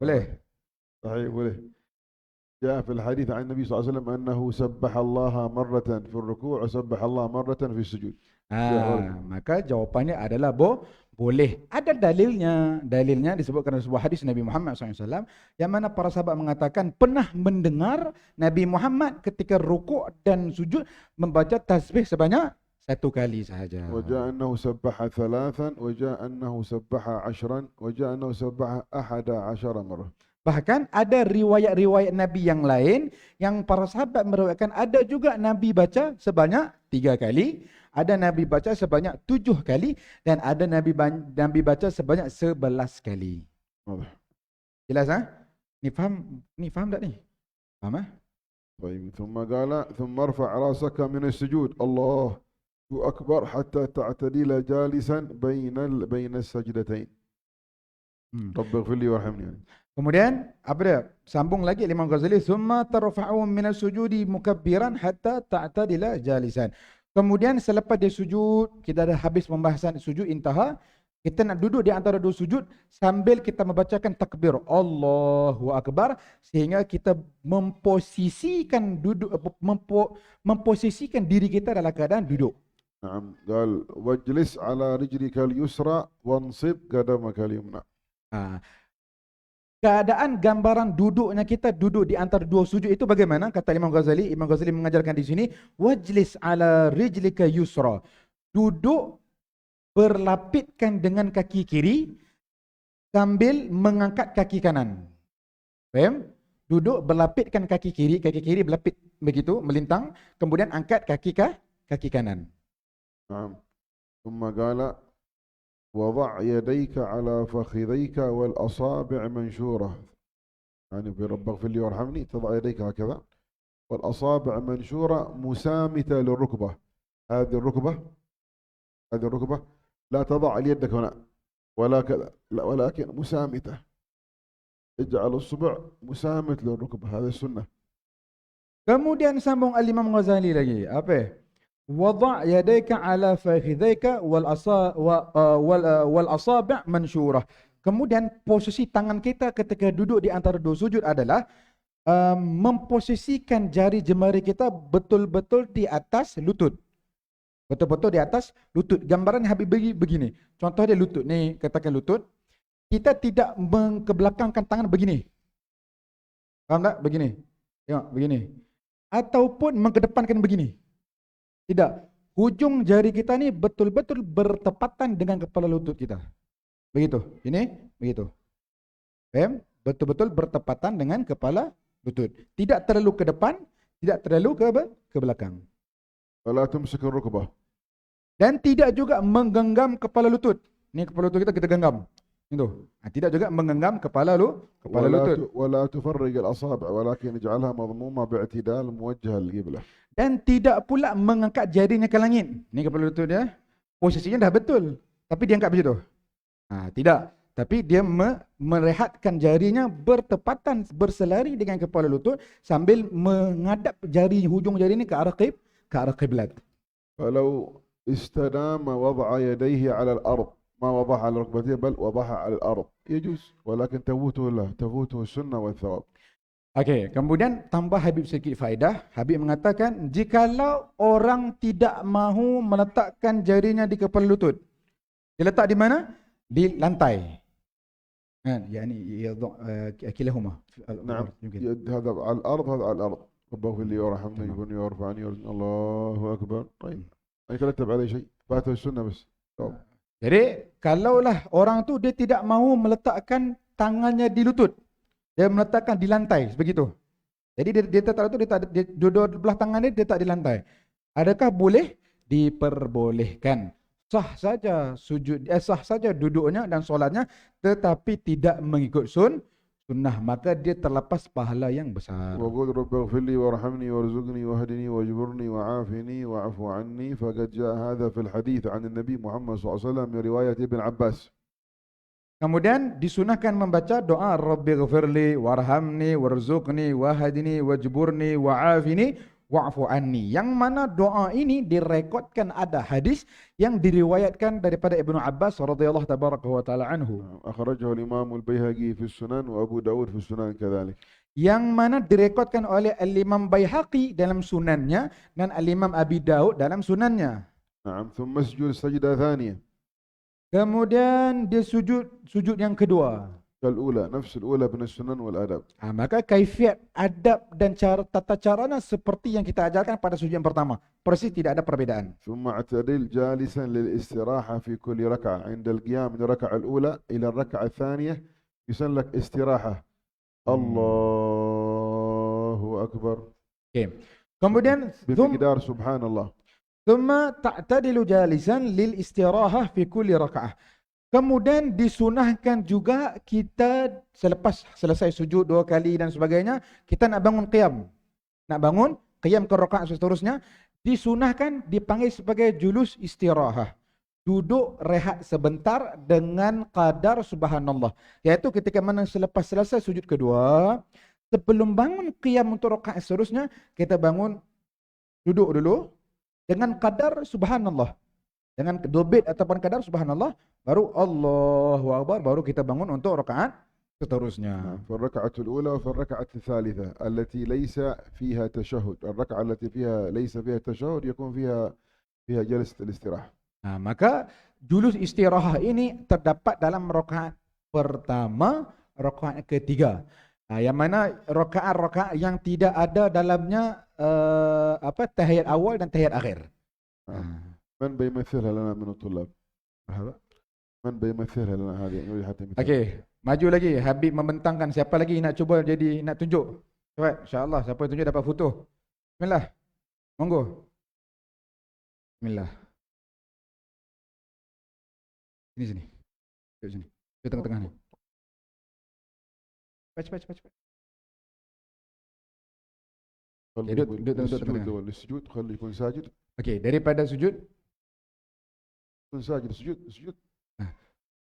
Boleh. صحيح boleh. جاء في الحديث عن النبي صلى الله عليه وسلم أنه سبح الله مرة في الركوع وسبح الله مرة في السجود. Maka jawapannya adalah boleh. Ada dalilnya. Dalilnya disebutkan dalam sebuah hadis Nabi Muhammad SAW, yang mana para sahabat mengatakan pernah mendengar Nabi Muhammad ketika rukuk dan sujud membaca tasbih sebanyak 1 kali sahaja. وجاء أنه سبح 3 وجاء أنه سبح 10 وجاء أنه سبح 11 مرة. Bahkan ada riwayat-riwayat Nabi yang lain yang para sahabat meriwayatkan ada juga Nabi baca sebanyak 3 kali, ada Nabi baca sebanyak 7 kali, dan ada Nabi baca sebanyak 11 kali. Jelas ha? Ni faham tak ni? Faham? طيب ثم قال ثم ارفع راسك من السجود الله أكبر حتى تعتدل جالسا بين السجدتين رب اغفر لي وارحمني يعني. Kemudian apa dia? Sambung lagi Imam Ghazali, summa tarfa'u minas sujudi mukabbiran hatta ta'tadila jalisan. Kemudian selepas dia sujud, kita dah habis pembahasan sujud intaha, kita nak duduk di antara dua sujud sambil kita membacakan takbir Allahu Akbar, sehingga kita memposisikan memposisikan diri kita dalam keadaan duduk. نعم قال واجلس على رجلك اليسرى وانصب قدمك اليمنى. Keadaan gambaran duduknya kita duduk di antara dua sujud itu bagaimana? Kata Imam Ghazali. Imam Ghazali mengajarkan di sini, wajlis ala rijlika yusra. Duduk berlapitkan dengan kaki kiri sambil mengangkat kaki kanan. Faham? Duduk berlapitkan kaki kiri berlapit begitu, melintang, kemudian angkat kaki kanan. نعم ثم قال وضع يديك على فخذيك والأصابع منشورة يعني في رب اغفر لي وارحمني تضع يديك هكذا والأصابع منشورة مسامتة للركبة. هذه الركبة لا تضع يدك هنا ولا كذا لا ولكن مسامتة. اجعل الصبع مسامت للركبة. هذا السنة. Kemudian sambung Al-Imam Ghazali lagi. Apa? Wada' yadayka ala fakhidhaika wal asabi' mansyurah. Kemudian posisi tangan kita ketika duduk di antara dua sujud adalah memposisikan jari jemari kita betul-betul di atas lutut. Betul-betul di atas lutut. Gambaran Habib begini. Contoh dia lutut. Ni katakan lutut. Kita tidak mengkebelakangkan tangan begini. Faham tak? Begini. Tengok begini. Ataupun mengkedepankan begini. Tidak. Hujung jari kita ni betul-betul bertepatan dengan kepala lutut kita. Begitu. Ini begitu. Faham? Betul-betul bertepatan dengan kepala lutut. Tidak terlalu ke depan, tidak terlalu ke belakang. ولا تمسك الركبة. Dan tidak juga menggenggam kepala lutut. Ni kepala lutut kita genggam. Itu. Tidak juga menggenggam kepala lutut. ولا تفرق الأصابع ولكن اجعلها مضمومة باعتدال موجهة للقبلة. Dan tidak pula mengangkat jarinya ke langit. Ni kepala lutut dia. Posisinya dah betul. Tapi dia angkat begitu. Tidak. Tapi dia merehatkan jarinya bertepatan, berselari dengan kepala lutut sambil menghadap hujung jari ini ke arah qiblat. فلو استدام وضع يديه على الأرض ما وضعها على ركبتيه بل وضعها على الأرض يجوز ولكن تفوته السنة والثواب. Okey, kemudian tambah Habib sedikit faedah. Habib mengatakan jikalau orang tidak mahu meletakkan jarinya di kepala lutut, dia letak di mana? Di lantai. Kan? Yani kilahuma. نعم. هذا على الأرض هذا على الأرض. رب اغفر لي وارحمني وارحمني وارفعني الله أكبر. طيب. ما يترتب عليه شيء. فاته السنة بس. Jadi kalaulah orang tu dia tidak mahu meletakkan tangannya di lutut, dia meletakkan di lantai begitu. Jadi dia tak tahu dia dua belah tangan dia tak di lantai. Adakah boleh? Diperbolehkan. Sah saja sah saja duduknya dan solatnya, tetapi tidak mengikut sunnah, maka dia terlepas pahala yang besar. وقل رب اغفر لي وارحمني وارزقني واهدني واجبرني وعافني واعف عني فقد جاء هذا في الحديث عن النبي محمد صلى الله عليه وسلم من رواية ابن عباس. Kemudian disunahkan membaca doa Rabbi ghafirli warhamni warzuqni wahdini wajburni wa'afini wa'fu anni. Yang mana doa ini direkodkan, ada hadis yang diriwayatkan daripada Ibnu Abbas radhiyallahu tabaraka wa taala anhu. أخرجه الإمام البيهقي في السنن وأبو داود في السنن كذلك. Yang mana direkodkan oleh Al-Imam Baihaqi dalam sunannya dan Al-Imam Abi Daud dalam sunannya. نعم. ثم اسجد سجدة ثانية. Kemudian dia sujud yang kedua. الأولى نفس الأولى من السنن والآداب. Maka kaifiat adab dan tata caranya seperti yang kita ajarkan pada sujud yang pertama. Persis, tidak ada perbedaan. ثم اعتدل جالسا للاستراحة في كل ركعة. عند القيام من الركعة الأولى إلى الركعة الثانية يسن لك استراحة. الله أكبر. Okay. Kemudian بمقدار سبحان الله. ثم تعتدل جالسا للاستراحة في كل ركعة. Kemudian disunahkan juga kita selepas selesai sujud 2 kali dan sebagainya, kita nak bangun qiyam. Nak bangun qiyam ke rakaat seterusnya, disunahkan dipanggil sebagai julus istirahah. Duduk rehat sebentar dengan qadar subhanallah. Iaitu ketika mana selepas selesai sujud kedua, sebelum bangun qiyam untuk rakaat seterusnya, kita bangun duduk dulu dengan qadar subhanallah. Dengan dobit ataupun kadar subhanallah, baru Allahu Akbar, baru kita bangun untuk rakaat seterusnya. في الركعة الأولى وفي الركعة الثالثة التي ليس فيها تشهد. الركعة التي ليس فيها تشهد يكون فيها جلسة الاستراحة. Nah, maka julus istirahah ini terdapat dalam rakaat pertama, rakaat ketiga. Nah, yang mana rakaat-rakaat yang tidak ada dalamnya tahiyat awal dan tahiyat akhir. من بيمثلها لنا من الطلاب؟ من بيمثلها لنا هذه حتى مثال. Okey, maju lagi. Habib membentangkan, siapa lagi nak cuba jadi, nak tunjuk? Cepat, insya-Allah siapa yang tunjuk dapat foto. Bismillah. Monggo. Bismillah. Sini. Duduk sini. Di tengah-tengah ni. Cepat. دول السجود خلي يكون ساجد. Okey, daripada sujud. يكون ساجد سجود.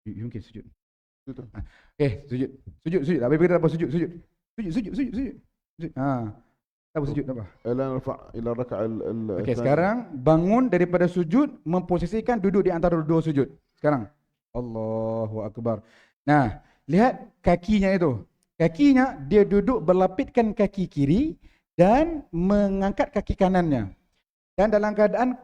Mungkin sujud. Sujud. Habis kita dapat sujud. Sujud. Tak sujud apa? الآن نرفع إلى الركعة Okey, sekarang bangun daripada sujud, memposisikan duduk di antara dua sujud. Sekarang Allahu Akbar. Nah, lihat kakinya itu. Kakinya dia duduk berlapitkan kaki kiri dan mengangkat kaki kanannya. Dan dalam keadaan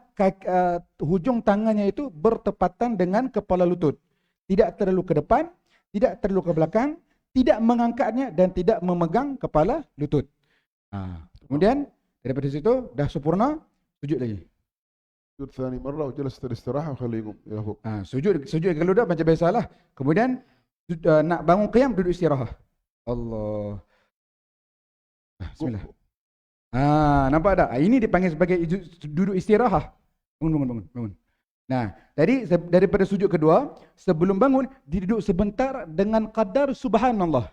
hujung tangannya itu bertepatan dengan kepala lutut. Tidak terlalu ke depan, tidak terlalu ke belakang, tidak mengangkatnya dan tidak memegang kepala lutut. Kemudian daripada situ dah sempurna, sujud lagi. سجود ثاني مرة وجلست الاستراحة وخليه يقوم إلى فوق. Sujud kalau dah macam biasalah. Kemudian nak bangun qiyam, duduk istirahat. Allah. Bismillah. Nampak tak? Ini dipanggil sebagai duduk istirahat. Bangun. Nah, tadi daripada sujud kedua, sebelum bangun, duduk sebentar dengan qadar subhanallah.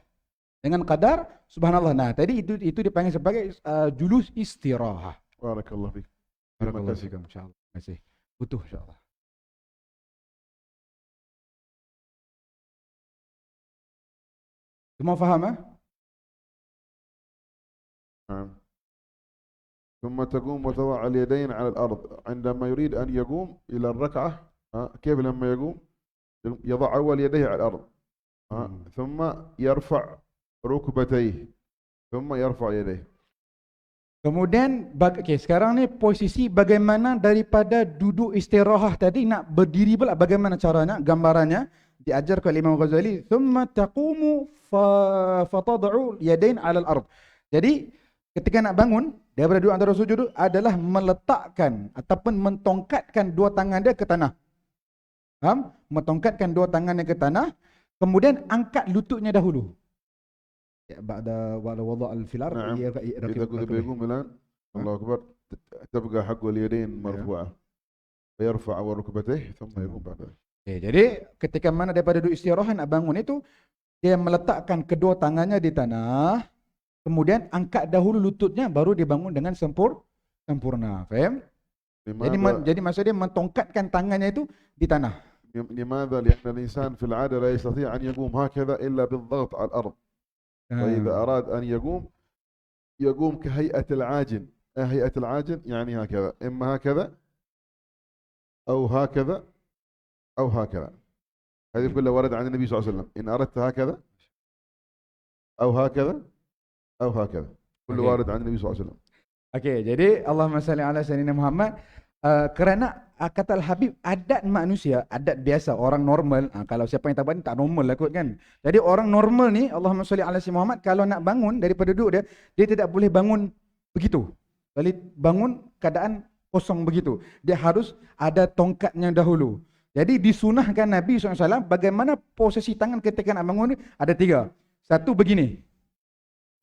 Nah, tadi itu dipanggil sebagai julus istirahat. Barakallah fik. Barakallah fikum, insya-Allah. Terima kasih. Butuh insya-Allah. Semua faham? نعم. ثم تقوم وتضع اليدين على الأرض عندما يريد أن يقوم إلى الركعة. كيف لما يقوم؟ يضع أول يديه على الأرض ثم يرفع ركبتيه ثم يرفع يديه. Kemudian sekarang ni posisi bagaimana daripada duduk istirahat tadi nak berdiri pula, bagaimana caranya, gambarannya diajar oleh Imam Ghazali. Thumma taqumu fatad'u yadain 'ala al-ard. Jadi ketika nak bangun daripada duduk antara sujud adalah meletakkan ataupun mentongkatkan dua tangan dia ke tanah. Faham? Mentongkatkan dua tangannya ke tanah, kemudian angkat lututnya dahulu. Ya, ba'da wada al-filar. إذا كنت بيقوم الآن الله أكبر تبقى حق اليدين مرفوعة فيرفع ركبتيه ثم يقوم بعد ذلك. Jadi ketika mana daripada duduk istirahat nak bangun itu, dia meletakkan kedua tangannya di tanah, kemudian angkat dahulu lututnya, baru dia bangun dengan sempurna. Faham? Jadi maksud dia mentongkatkan tangannya itu di tanah. لماذا؟ لأن الإنسان في العادة لا يستطيع أن يقوم هكذا إلا بالضغط على الأرض. فإذا أراد أن يقوم كهيئة العاجن. هيئة العاجن يعني هكذا، إما هكذا أو هكذا أو هكذا. هذه كلها ورد عن النبي صلى الله عليه وسلم. إن أردت هكذا أو هكذا أو هكذا، كل وارد عن النبي صلى الله عليه وسلم. Okey, jadi Allahumma salli ala sayyidina Muhammad. Kerana kata Al-Habib, adat manusia, adat biasa orang normal, kalau siapa yang tak buat ni tak normal lah kot kan. Jadi orang normal ni, Allahumma salli ala sayyidina Muhammad, kalau nak bangun daripada duduk dia tidak boleh bangun begitu. Kalau bangun keadaan kosong begitu, dia harus ada tongkatnya dahulu. Jadi disunahkan Nabi SAW bagaimana posisi tangan ketika nak bangun ni ada 3. Satu begini.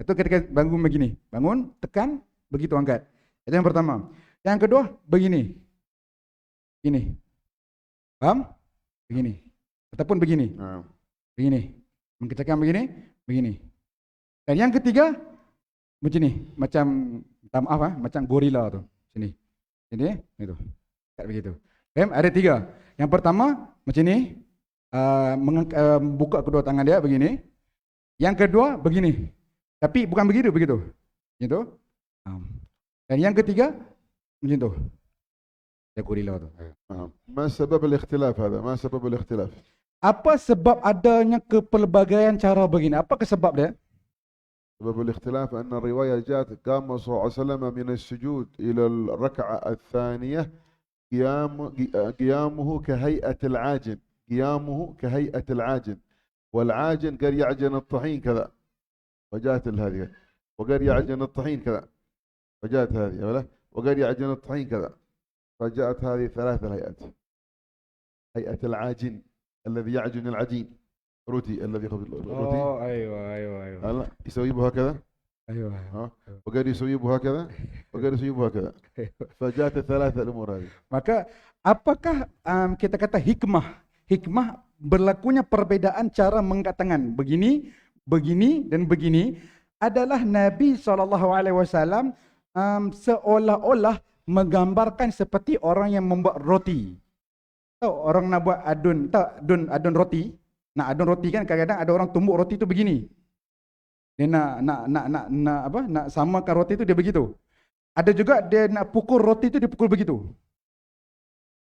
Satu ketika bangun begini. Bangun, tekan, begitu angkat. Itu yang pertama. Yang kedua, begini. Ini. Faham? Begini. ataupun begini. نعم Begini. Mengerjakan begini, begini. Dan yang ketiga, macam ni. Macam, minta maaf macam gorila tu. Sini. Sini, itu. Kat begitu. Faham? Ada tiga. Yang pertama, macam ni. Buka kedua tangan dia begini. Yang kedua, begini. Tapi bukan begitu, begitu. Gitu. Dan yang ketiga, macam tu. Dia gorila tu. نعم ما سبب الاختلاف هذا ما سبب الاختلاف Apa sebab adanya kepelbagaian cara begini? Apa sebab dia? سبب الاختلاف أن الرواية جاءت قام صلى الله عليه وسلم من السجود إلى الركعة الثانية قيامه كهيئة العاجن قيامه كهيئة العاجن والعاجن قال يعجن الطحين كذا فجاءت هذه وقال يعجن الطحين كذا فجاءت هذه وقال يعجن الطحين كذا فجاءت هذه ثلاث الهيئات هيئة العاجن الذي يعجن العجين روتي الذي ياخذ الروتي ايوه هلا يسوي به هكذا ايوه وقال يسوي به هكذا وقال يسوي به هكذا فجاءت الثلاثة الأمور هذه. Maka apakah kita kata hikmah berlakunya perbedaan cara mengangkat tangan begini, begini dan begini adalah Nabi SAW seolah-olah menggambarkan seperti orang yang membuat roti. Tahu orang nak buat adun roti. Nak adun roti kan kadang-kadang ada orang tumbuk roti tu begini. Dia nak samakan roti tu dia begitu. Ada juga dia nak pukul roti tu dia pukul begitu.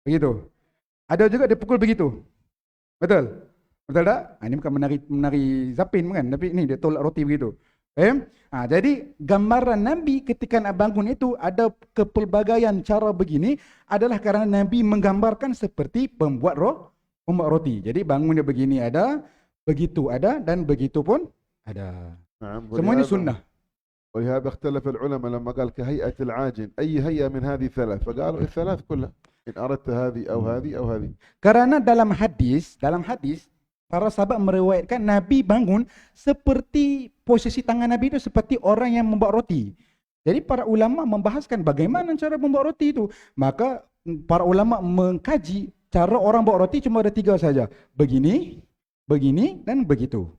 Begitu. Ada juga dia pukul begitu. Betul? Betul tak? Ini bukan menari zapin kan, tapi ni dia tolak roti begitu. Jadi gambaran Nabi ketika nak bangun itu ada kepelbagaian cara begini adalah kerana Nabi menggambarkan seperti pembuat roti. Jadi bangunnya begini ada, begitu ada dan begitu pun ada. Semua ini sunnah. ولهذا اختلف العلماء لما قال كهيئة العاجن أي هيئة من هذه الثلاث فقالوا الثلاث كلها إن أردت هذه أو هذه أو هذه. Karena dalam hadis para sahabat meriwayatkan Nabi bangun seperti posisi tangan Nabi itu seperti orang yang membuat roti. Jadi para ulama membahaskan bagaimana cara membuat roti itu. Maka para ulama mengkaji cara orang buat roti cuma ada tiga saja. Begini, begini dan begitu.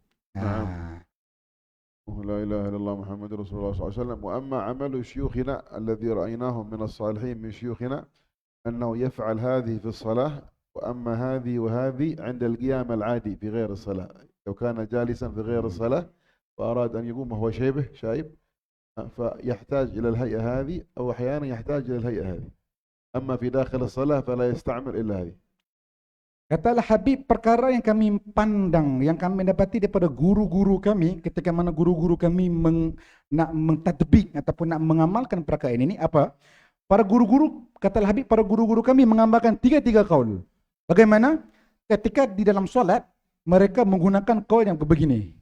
لا إله إلا الله محمد رسول الله صلى الله عليه وسلم. وأما عمل شيوخنا الذي رأيناهم من الصالحين من شيوخنا أنه يفعل هذه في الصلاة وأما هذه وهذه عند القيام العادي في غير الصلاة. لو كان جالسا في غير الصلاة وأراد أن يقوم وهو شايب فيحتاج إلى الهيئة هذه أو أحيانا يحتاج إلى الهيئة هذه. أما في داخل الصلاة فلا يستعمل إلا هذه. Katalah Habib, perkara yang kami pandang, yang kami dapati daripada guru-guru kami, ketika mana guru-guru kami nak mentadbik ataupun nak mengamalkan perkara ini apa? Para guru-guru, katalah Habib, para guru-guru kami mengamalkan tiga kaul. Bagaimana? Ketika di dalam solat, mereka menggunakan kaul yang begini.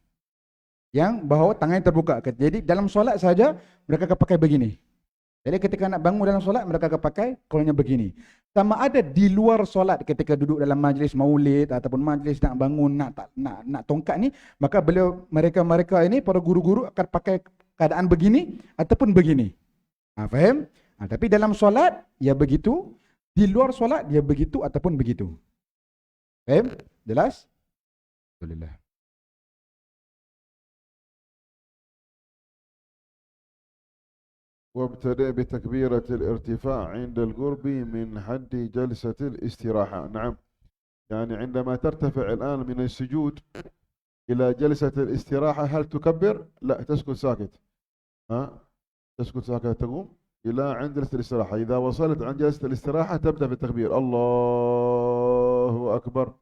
Yang bahawa tangannya terbuka. Jadi dalam solat saja, mereka akan pakai begini. Jadi ketika nak bangun dalam solat, mereka akan pakai kaulnya begini. Sama ada di luar solat ketika duduk dalam majlis maulid ataupun majlis nak bangun nak tongkat ni, maka mereka ini para guru-guru akan pakai keadaan begini ataupun begini. Faham? Tapi dalam solat ya begitu, di luar solat dia begitu ataupun begitu. Faham? Jelas? Alhamdulillah. وابتدأ بتكبيرة الارتفاع عند القرب من حد جلسة الاستراحة. نعم، يعني عندما ترتفع الآن من السجود إلى جلسة الاستراحة هل تكبر؟ لا، تسكت ساكت. تسكت ساكت تقوم إلى عند جلسة الاستراحة. إذا وصلت عند جلسة الاستراحة تبدأ في التكبير الله أكبر.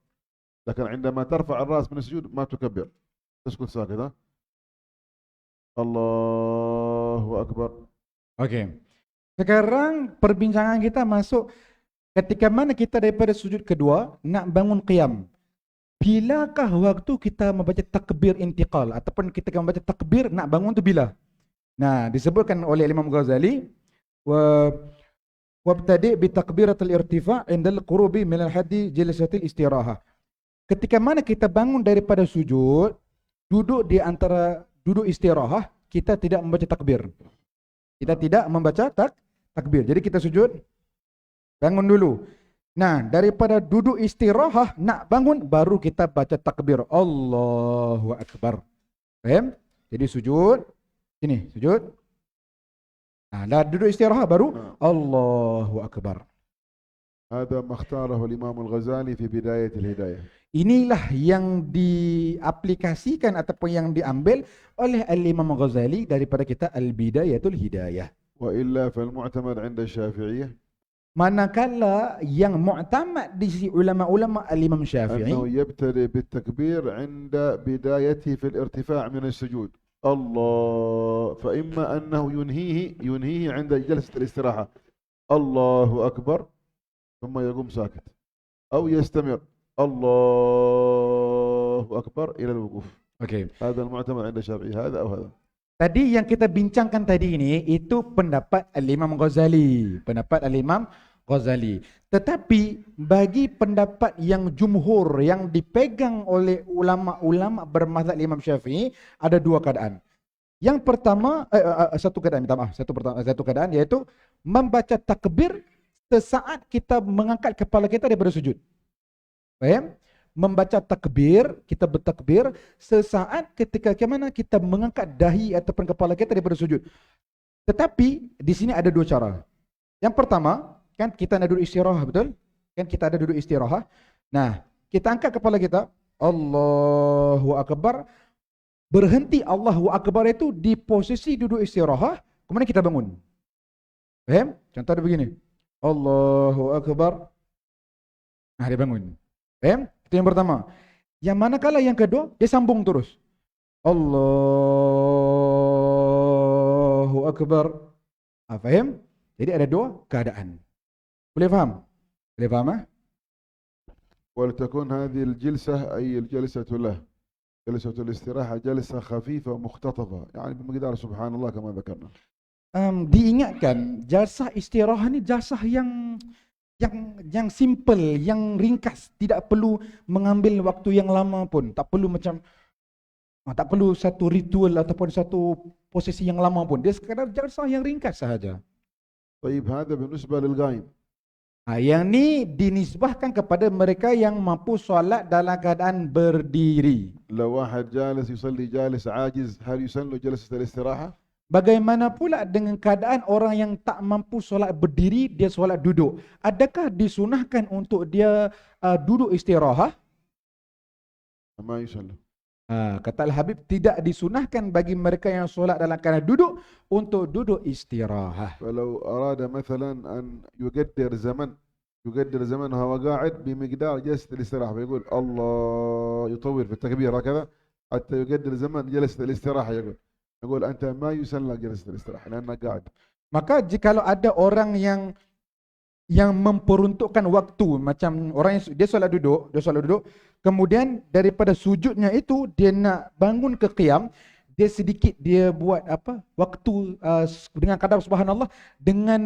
لكن عندما ترفع الرأس من السجود ما تكبر، تسكت ساكت. الله أكبر. Okey. Sekarang perbincangan kita masuk ketika mana kita daripada sujud kedua nak bangun qiyam. Bilakah waktu kita membaca takbir intiqal ataupun kita membaca takbir nak bangun tu bila? Nah, disebutkan oleh Imam Ghazali wabtadi' bi takbiratul irtifa' indal qurubi min al-haddi jalsatil istirahah. Ketika mana kita bangun daripada sujud, duduk di antara duduk istirahah, kita tidak membaca takbir. Kita tidak membaca takbir. Jadi kita sujud, bangun dulu. Nah, daripada duduk istirahat nak bangun baru kita baca takbir Allahu Akbar. Faham? Jadi sujud, sini sujud. Nah, dah duduk istirahat baru نعم. Allahu Akbar. هذا ما اختاره الإمام الغزالي في بداية الهداية. Inilah yang diaplikasikan ataupun yang diambil oleh Al-Imam Ghazali daripada kita Al-Bidayatul Hidayah. وإلا فالمعتمد عند الشافعية Manakala yang mu'tamad di sisi ulama-ulama Al-Imam أنه Syafi'i, يبتدئ بالتكبير عند بدايته في الارتفاع من السجود الله، فإما أنه ينهيه عند جلسة الاستراحة الله أكبر ثم يقوم ساكت، أو يستمر الله أكبر إلى الوقوف. okey. هذا المعتمد عند الشافعي، هذا أو هذا. Tadi yang kita bincangkan tadi ini itu pendapat Al-Imam Ghazali, pendapat Al-Imam Ghazali. Tetapi bagi pendapat yang jumhur yang dipegang oleh ulama-ulama bermazhab Imam Syafi'i ada dua keadaan. Yang pertama satu keadaan, minta maaf, satu keadaan yaitu membaca takbir sesaat kita mengangkat kepala kita daripada sujud. Faham? Membaca takbir, kita bertakbir sesaat ketika mana kita mengangkat dahi ataupun kepala kita daripada sujud. Tetapi di sini ada dua cara. Yang pertama, kan kita nak duduk istirahat, betul? Kan kita ada duduk istirahat. Nah, kita angkat kepala kita, Allahu Akbar. Berhenti Allahu Akbar itu di posisi duduk istirahat, kemudian kita bangun. Faham? Contoh dia begini. Allahu Akbar. Nah, dia bangun. Faham? Itu yang pertama. Yang manakala yang kedua, dia sambung terus. Allahu Akbar. Faham? Jadi ada dua keadaan. Boleh faham? Boleh faham? ولتكن هذه الجلسة أي الجلسة له جلسة الاستراحة جلسة خفيفة مختطفة، يعني بمقدار سبحان الله كما ذكرنا. Diingatkan, jalsah istirahat ni jalsah yang simple, yang ringkas, tidak perlu mengambil waktu yang lama pun, tak perlu tak perlu satu ritual ataupun satu posisi yang lama pun. Dia sekadar jalsah yang ringkas sahaja. طيب هذا بالنسبة للقائم. Yang ni dinisbahkan kepada mereka yang mampu solat dalam keadaan berdiri. لو واحد جالس يصلي جالس عاجز هل يسن له جلسة الاستراحة؟ Bagaimana pula dengan keadaan orang yang tak mampu solat berdiri, dia solat duduk? Adakah disunahkan untuk dia duduk istirahat? ما يسن له. Kata Al-Habib, tidak disunahkan bagi mereka yang solat dalam keadaan duduk untuk duduk istirahat. فلو أراد مثلا أن يقدر زمن وهو قاعد بمقدار جلسة الاستراحة فيقول الله، يطول في التكبير هكذا حتى يقدر زمن جلسة الاستراحة، يقول أنت ما يسن لك جلسة الاستراحة لأنك قاعد. Maka jikalau ada orang yang memperuntukkan waktu, macam orang yang dia solat duduk, kemudian daripada sujudnya itu dia nak bangun ke qiyam, dia buat waktu dengan kadar subhanallah dengan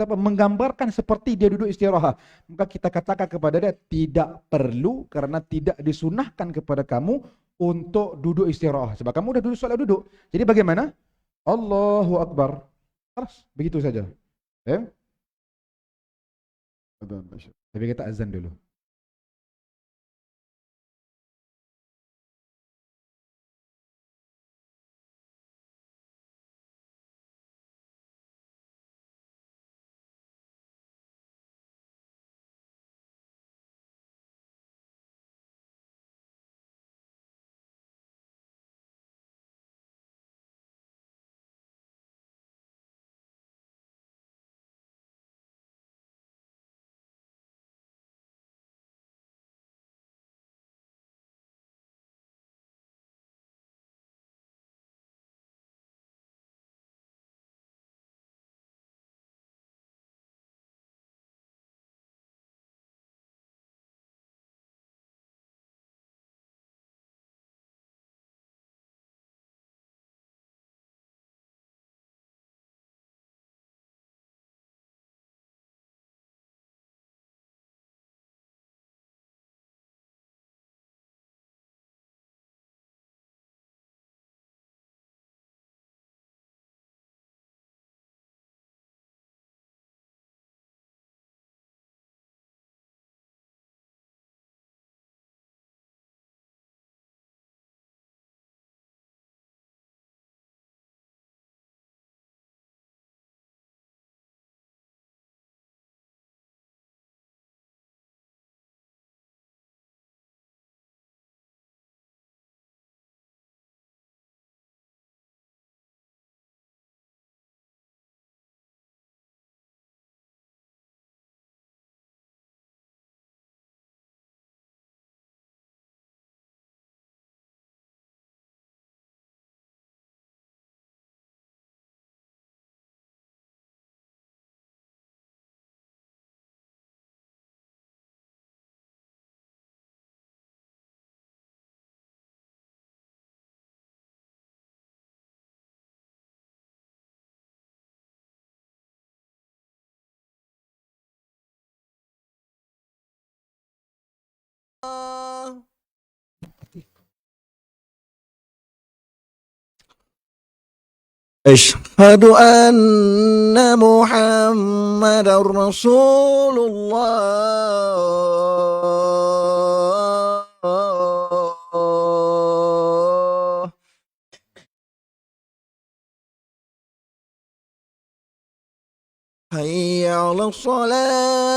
menggambarkan seperti dia duduk istirahat. Maka kita katakan kepada dia tidak perlu, kerana tidak disunahkan kepada kamu untuk duduk istirahat sebab kamu dah duduk solat duduk. Jadi bagaimana? Allahu Akbar. Terus begitu saja. Tapi kita azan dulu. أشهد أن محمد رسول الله. حي على الصلاة.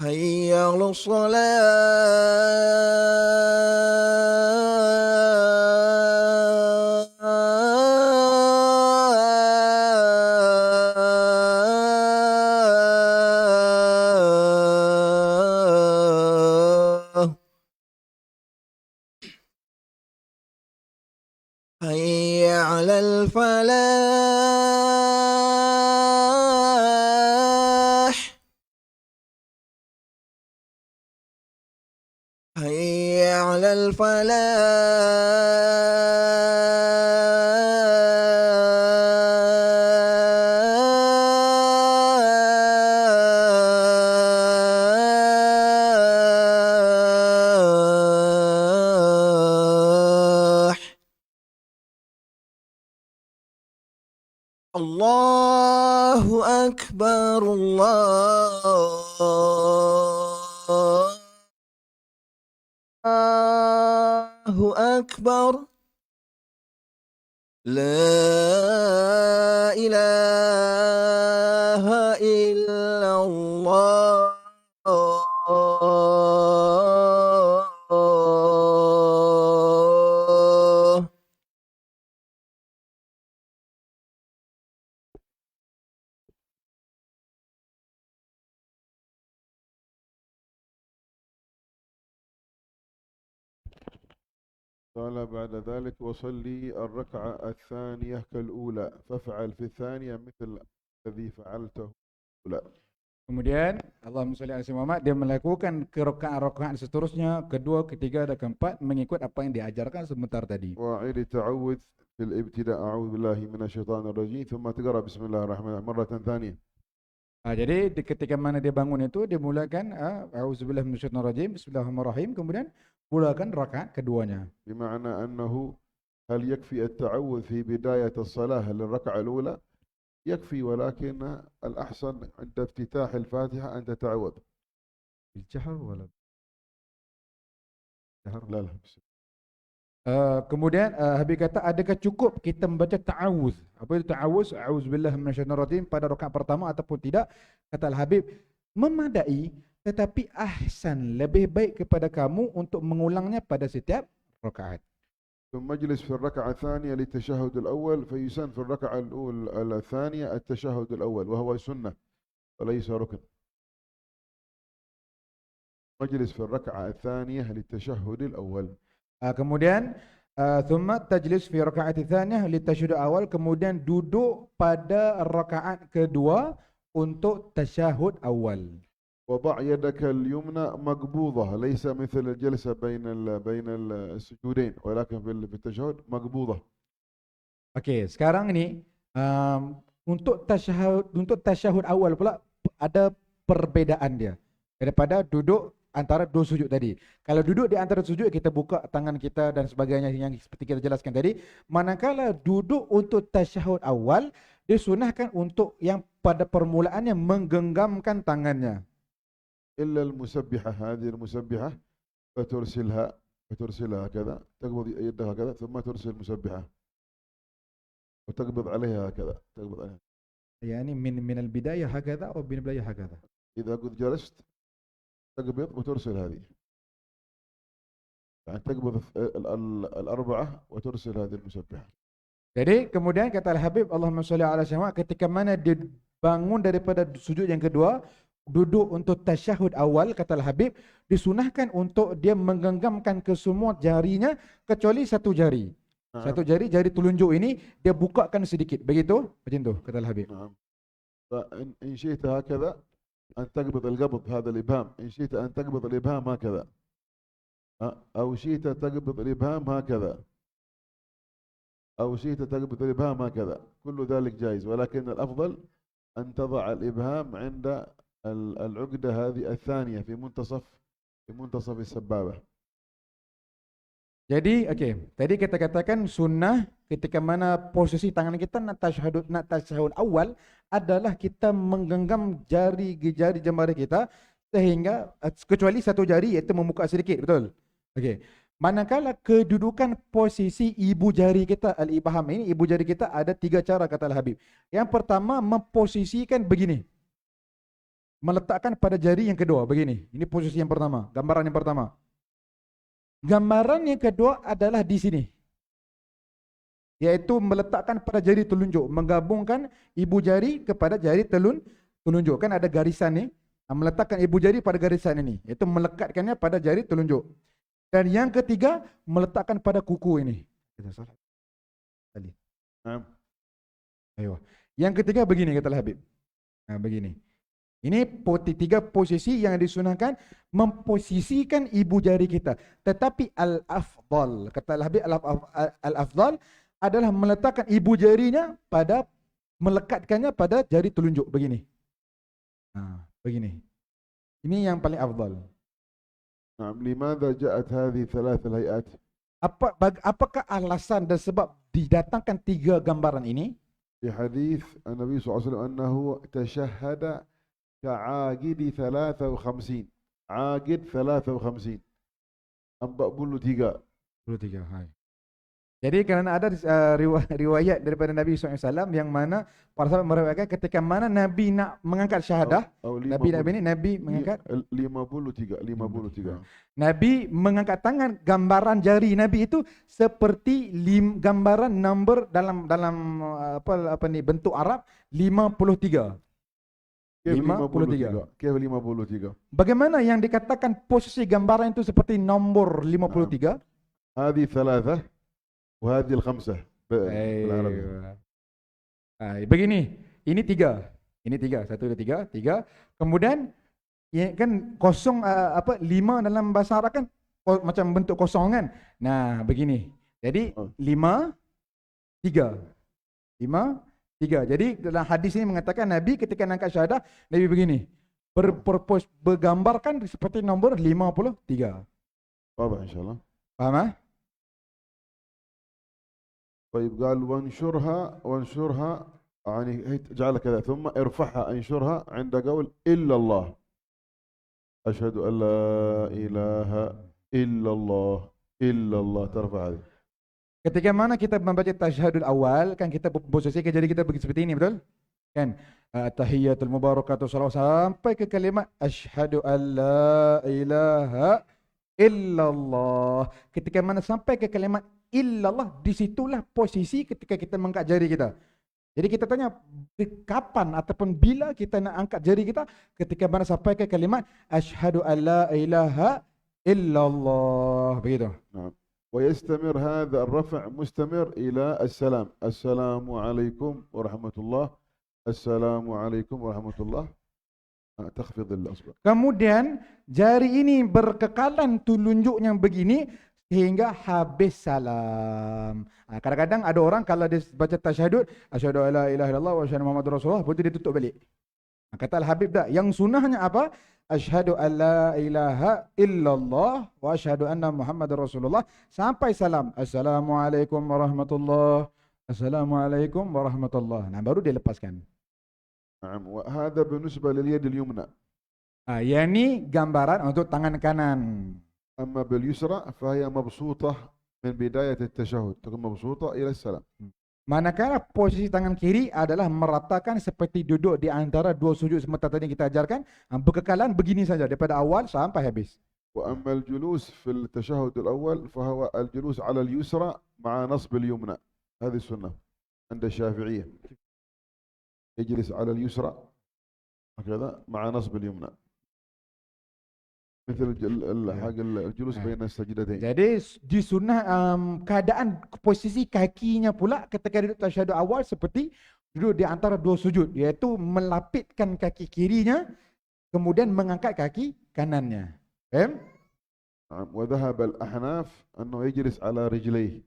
حي على الصلاة. حي على الفلاح. حي على الفلاح. الله أكبر الله أكبر. لا إله إلا الله. قال بعد ذلك وصلي الركعة الثانية كالأولى فافعل في الثانية مثل الذي فعلته الأولى. Kemudian Allahumma shalli ala sayyidina Muhammad, dia melakukan rakaat seterusnya, kedua, ketiga dan keempat mengikut apa yang diajarkan sebentar tadi. وأعيد التعوذ في الابتداء أعوذ بالله من الشيطان الرجيم ثم تقرأ بسم الله الرحمن الرحيم مرة ثانية. Jadi ketika mana dia bangun itu dia mulakan auzubillahi minasyaitonir rajim, bismillahirrahmanirrahim, kemudian mulakan rakaat keduanya. بمعنى أنه هل يكفي التعوذ في بداية الصلاة للركعة الأولى؟ يكفي ولكن الأحسن عند افتتاح الفاتحة أن تتعوذ. Bicara wala لا لا. kemudian Habib kata, adakah cukup kita membaca ta'awuz? Apa itu ta'awuz? A'udzubillahi minasyaitonir rajim pada rakaat pertama ataupun tidak? Kata Al-Habib, memadai, tetapi ahsan, lebih baik kepada kamu untuk mengulangnya pada setiap rakaat. ثم اجلس في الركعة الثانية للتشهد الأول فيسن في الركعة الثانية التشهد الأول وهو سنة وليس ركن. مجلس في الركعة الثانية للتشهد الأول. Kemudian thumma tajlis fi rakaat tsaniyah litasyahud awal, kemudian duduk pada rakaat kedua untuk tasyahud awal. وضع يدك اليمنى مقبوضة ليس مثل الجلسة بين السجودين ولكن في التشهد مقبوضة. Okey, sekarang ni untuk tasyahud awal pula ada perbezaan dia daripada duduk antara dua sujud tadi. Kalau duduk di antara sujud kita buka tangan kita dan sebagainya yang seperti kita jelaskan tadi, manakala duduk untuk tasyahud awal disunahkan untuk yang pada permulaannya menggenggamkan tangannya. إلا المسبحة هذه المسبحة فترسلها كذا تقبض يدها كذا ثم ترسل المسبحة وتقبض عليها كذا تقبض عليها. يعني من البداية هكذا أو من البداية هكذا. إذا قد جلست تقبض وترسل هذه. يعني تقبض الأربعة وترسل هذه المسبحة. Jadi kemudian kata Al-Habib Allahumma shalli ala sayyidina, ketika mana dia bangun daripada sujud yang kedua, duduk untuk tasyahud awal, kata Al-Habib, disunahkan untuk dia menggenggamkan ke semua jarinya kecuali satu jari. Satu jari, jari telunjuk ini dia bukakan sedikit. Begitu? Macam tu kata Al-Habib. فإن شئت هكذا أن تقبض القبض هذا الإبهام، إن شئت أن تقبض الإبهام هكذا أو شئت تقبض الإبهام هكذا أو شئت تقبض الإبهام هكذا، كل ذلك جائز، ولكن الأفضل أن تضع الإبهام عند العقدة هذه الثانية في منتصف السبابة. Jadi, okey. Tadi kita katakan sunnah ketika mana posisi tangan kita nak tasyahud awal adalah kita menggenggam jari jemari kita sehingga kecuali satu jari iaitu membuka sedikit, betul? Okey. Manakala kedudukan posisi ibu jari kita, al-ibham ini, ibu jari kita ada 3 cara kata Al-Habib. Yang pertama memposisikan begini. Meletakkan pada jari yang kedua begini. Ini posisi yang pertama, gambaran yang pertama. Gambaran yang kedua adalah di sini. Yaitu meletakkan pada jari telunjuk, menggabungkan ibu jari kepada jari telunjuk. Kan ada garisan ni, meletakkan ibu jari pada garisan ini, iaitu melekatkannya pada jari telunjuk. Dan yang ketiga, meletakkan pada kuku ini. Kita salah. Tadi. Ayo. Yang ketiga begini kata Al-Habib. Nah, begini. Ini 3 posisi yang disunahkan memposisikan ibu jari kita. Tetapi al-afdal, kata Al-Habib, al-afdal adalah meletakkan ibu jarinya pada, melekatkannya pada jari telunjuk begini. Nah, begini. Ini yang paling afdal. نعم. لماذا جاءت هذه 3 الهيئات؟ Apakah alasan dan sebab didatangkan 3 gambaran ini? في حديث النبي صلى الله عليه وسلم أنه تشهد كعاقد 53. عاقد 53. 43. Hai. Jadi kerana ada riwayat daripada Nabi SAW yang mana para sahabat meriwayatkan ketika mana Nabi nak mengangkat syahadah, Nabi mengangkat 53. Nabi mengangkat tangan, gambaran jari Nabi itu seperti gambaran number dalam bentuk Arab 53. 53. Bagaimana yang dikatakan posisi gambaran itu seperti nombor 53? هذه 3 وهذه 5 بالعربي. Begini, ini 3. Ini 3, 1 2 3. Kemudian ya kan kosong 5 dalam bahasa Arab kan macam bentuk kosong kan. Nah, begini. Jadi 5 3. 5 3. Jadi dalam hadis ini mengatakan Nabi ketika angkat syahadah, Nabi begini. Bergambarkan seperti nombor 53. واضح إن شاء الله. Faham? طيب قال وانشرها يعني جعل كذا ثم ارفعها انشرها عند قول إلا الله. أشهد أن لا إله إلا الله ترفع هذه. Ketika mana kita membaca tasyahudul awal kan kita posisikan jadi kita begitu seperti ini, betul? Kan? Tahiyyatul mubarakatuh salawat sampai ke kalimat asyhadu an la ilaha illallah. Ketika mana sampai ke kalimat illallah, disitulah posisi ketika kita mengangkat jari kita. Jadi kita tanya kapan ataupun bila kita nak angkat jari kita, ketika mana sampai ke kalimat asyhadu an la ilaha illallah, begitu. نعم. ويستمر هذا الرفع مستمر إلى السلام. السلام عليكم ورحمة الله. السلام عليكم ورحمة الله. تخفض الأصبع. Kemudian jari ini berkekalan telunjuknya begini sehingga habis salam. Kadang-kadang ada orang kalau dia baca tasyahud, asyhadu alla ilaha illallah wa asyhadu muhammadar rasulullah, betul dia tutup balik. Kata Al-Habib dah, yang sunnahnya apa? Asyhadu alla ilaha illallah wa asyhadu anna muhammadar rasulullah sampai salam. Assalamualaikum warahmatullahi. Assalamualaikum warahmatullahi. Nah, baru dia lepaskan. نعم. وهذا بالنسبة لليد اليمنى. Yang ni gambaran untuk tangan kanan. أما باليسرى فهي مبسوطة من بداية التشهد، تكون مبسوطة إلى السلام. Manakala posisi tangan kiri adalah meratakan seperti duduk di antara 2 sujud seperti tadi yang kita ajarkan, berkekalan begini saja daripada awal sampai habis. وأما الجلوس في التشهد الأول فهو الجلوس على اليسرى مع نصب اليمنى. هذه السنة عند الشافعية، يجلس على اليسرى هكذا مع نصب اليمنى مثل الجلوس بين السجدتين. Jadi di sunnah keadaan posisi kakinya pula ketika duduk tasyahud awal seperti duduk di antara 2 sujud, iaitu melapitkan kaki kirinya kemudian mengangkat kaki kanannya. Faham? وذهب الأحناف أنه يجلس على رجليه.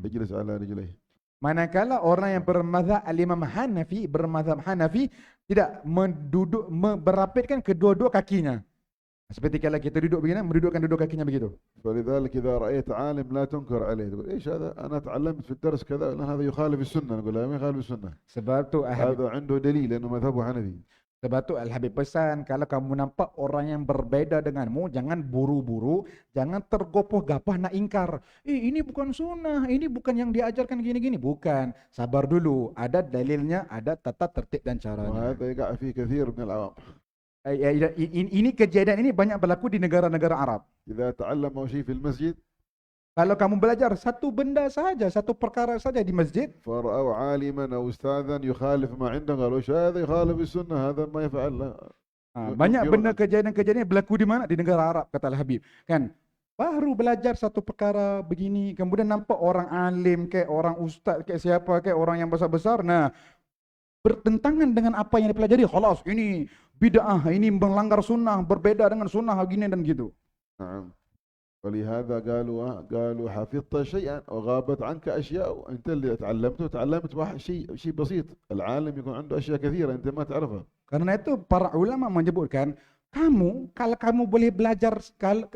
يجلس على رجليه. Manakala orang yang bermazhab al-Imam Hanafi, bermazhab Hanafi tidak berapitkan kedua-dua kakinya. Seperti kalau kita duduk begini, mendudukkan dua kakinya begitu. فلذلك إذا رأيت عالم لا تنكر عليه، تقول إيش هذا؟ أنا تعلمت في الدرس كذا، لأن هذا يخالف السنة. نقول لا، ما يخالف السنة. Sebab tu هذا عنده دليل لأنه مذهبه حنفي. Sebab tu Al-Habib pesan, kalau kamu nampak orang yang berbeza denganmu, jangan buru-buru, jangan tergopoh-gapoh nak ingkar. Ini bukan sunnah, ini bukan yang diajarkan gini-gini. Bukan, sabar dulu. Ada dalilnya, ada tata tertib dan caranya. وهذا يقع فيه كثير من العوام. Ini kejadian ini banyak berlaku di negara-negara Arab. إذا تعلموا شيء في المسجد Kalau kamu belajar satu benda saja, satu perkara saja di masjid, فرأوا عالما أو أستاذا يخالف ما عندهم، قالوا إيش هذا؟ يخالف السنة، هذا ما يفعل. banyak benda kejadian-kejadian berlaku di mana? Di negara Arab, kata Al-Habib. Kan? Baru belajar satu perkara begini, kemudian nampak orang alim, kayak orang ustaz, kayak siapa, kayak orang yang besar-besar. Nah, bertentangan dengan apa yang dipelajari. Khalas, ini bid'ah, ini melanggar sunnah, berbeda dengan sunnah, gini dan gitu. نعم. ولهذا قالوا حفظت شيئا وغابت عنك أشياء، أنت اللي تعلمت واحد شيء بسيط، العالم يكون عنده أشياء كثيرة أنت ما تعرفها. Karena itu para ulama menyebutkan, kalau kamu boleh belajar, kalau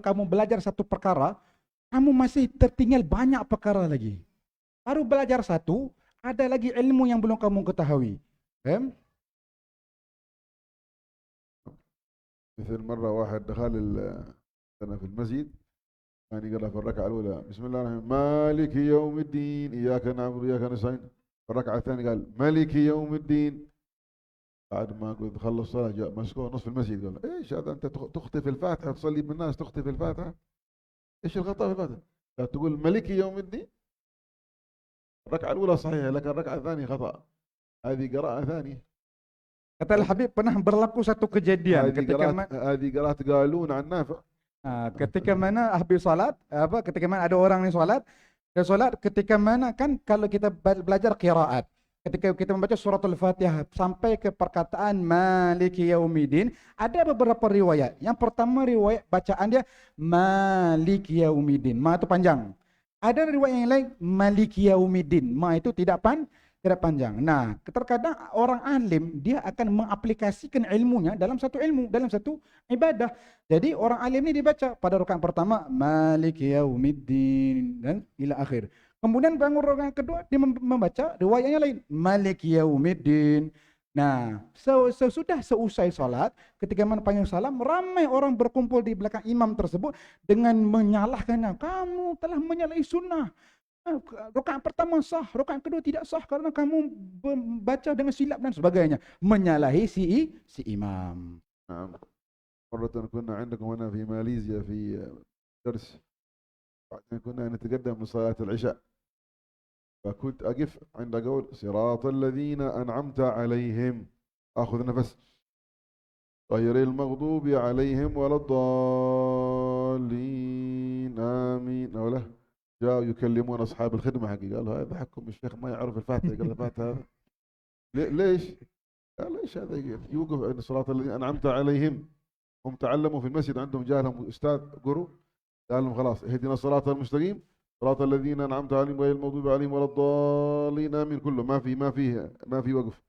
kamu belajar satu perkara, kamu masih tertinggal banyak perkara lagi. Baru belajar satu, ada lagi ilmu yang belum kamu ketahui. مثل مرة واحد دخل أنا في المسجد، كان يقرأ في الركعة الأولى بسم الله الرحمن الرحيم مالك يوم الدين إياك نعبد وإياك نستعين. في الركعة الثانية قال مالك يوم الدين. بعد ما قلت خلص الصلاة جاء مسكوه نصف المسجد قال إيش هذا؟ أنت تخطي في الفاتحة، تصلي بالناس تخطي في الفاتحة؟ إيش الخطأ في الفاتحة؟ قال تقول مالك يوم الدين. الركعة الأولى صحيحة لكن الركعة الثانية خطأ، هذه قراءة ثانية. Kata Al-Habib, pernah berlaku satu kejadian هذه قراءة قالون عن نافع. Ketika mana Habib salat, ketika mana ada orang ni salat, dia salat ketika mana kan kalau kita belajar qiraat, ketika kita membaca suratul Fatihah sampai ke perkataan Maliki Yaumiddin, ada beberapa riwayat. Yang pertama riwayat bacaan dia Maliki Yaumiddin, ma itu panjang. Ada riwayat yang lain Maliki Yaumiddin, ma itu tidak panjang. Nah, terkadang orang alim dia akan mengaplikasikan ilmunya dalam satu ilmu, dalam satu ibadah. Jadi orang alim ini dibaca pada rakaat pertama Maliki Yaumiddin dan ila akhir. Kemudian bangun rakaat kedua dia membaca riwayatnya lain Maliki Yaumiddin. Nah, seusai salat, ketika mana panjang salam, ramai orang berkumpul di belakang imam tersebut dengan menyalahkannya, kamu telah menyalahi sunnah. Rakaat pertama sah, rakaat kedua tidak sah karena kamu membaca dengan silap dan sebagainya, menyalahi si imam. نعم. مرة كنا عندكم هنا في ماليزيا في درس، بعدين كنا نتقدم من صلاة العشاء، فكنت أقف عند قول صراط الذين أنعمت عليهم، أخذ نفس، غير المغضوب عليهم ولا الضالين آمين. ولا جاءوا يكلمون أصحاب الخدمة حقي، قالوا هذا حقكم الشيخ ما يعرف الفاتحة. قال الفاتحة هذا ليش؟ قال ليش هذا يوقف عند صراط الذين أنعمت عليهم. هم تعلموا في المسجد عندهم جاء أستاذ قروا قال لهم خلاص اهدنا الصراط المستقيم صراط الذين أنعمت عليهم غير المغضوب عليهم ولا الضالين آمين. كله ما في وقف.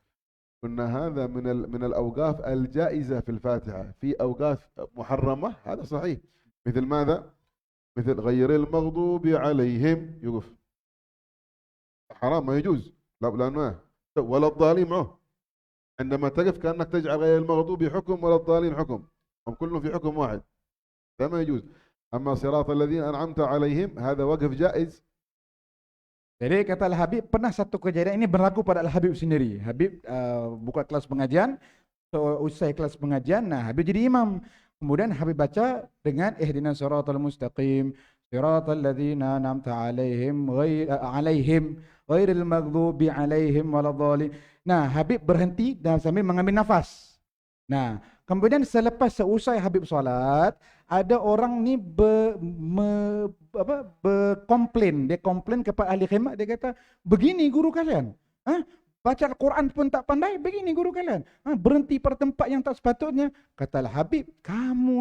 قلنا هذا من الأوقاف الجائزة في الفاتحة، في أوقاف محرمة هذا صحيح، مثل ماذا؟ مثل غير المغضوب عليهم يوقف، حرام ما يجوز، لأنه ولا الضالين معه. عندما تقف كأنك تجعل غير المغضوب حكم ولا الضالين حكم، هم كلهم في حكم واحد، ده ما يجوز. أما صراط الذين أنعمت عليهم هذا وقف جائز. Jadi kata Al-Habib, pernah satu kejadian ini berlaku pada Al-Habib sendiri. Habib buka kelas pengajian, usai kelas pengajian, nah Habib jadi imam. Kemudian Habib baca dengan ihdinas siratal mustaqim, siratal ladzina an'amta alaihim ghairil maghdubi alaihim waladhdallin. Nah, Habib berhenti dan sambil mengambil nafas. Nah, kemudian seusai Habib salat, ada orang ni berkomplain, dia komplain kepada ahli khidmat, dia kata, begini guru kalian. Baca Al-Quran pun tak pandai, begini guru kalian. Berhenti pada tempat yang tak sepatutnya. Kata Habib, kamu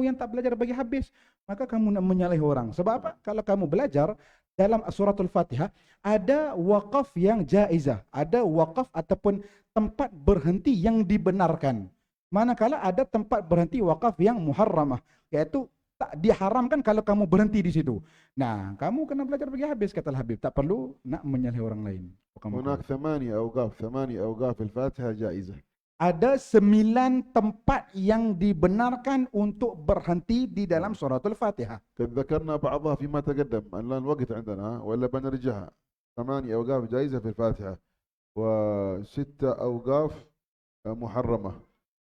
yang tak belajar bagi habis. maka kamu nak menyalahi orang. Sebab apa? Kalau kamu belajar dalam suratul Fatihah, ada waqaf yang jaizah, ada waqaf ataupun tempat berhenti yang dibenarkan. Manakala ada tempat berhenti waqaf yang muharramah, iaitu tak diharamkan kalau kamu berhenti di situ. Nah, kamu kena belajar bagi habis, kata Habib. Tak perlu nak menyalahi orang lain. هناك 8 أوقاف في الفاتحة جائزة. Ada 9 tempat yang dibenarkan untuk berhenti di dalam suratul Fatihah. قد ذكرنا بعضها فيما تقدم، الآن الوقت عندنا ولا بنرجعها. 8 أوقاف جائزة في الفاتحة، و6 أوقاف محرمة،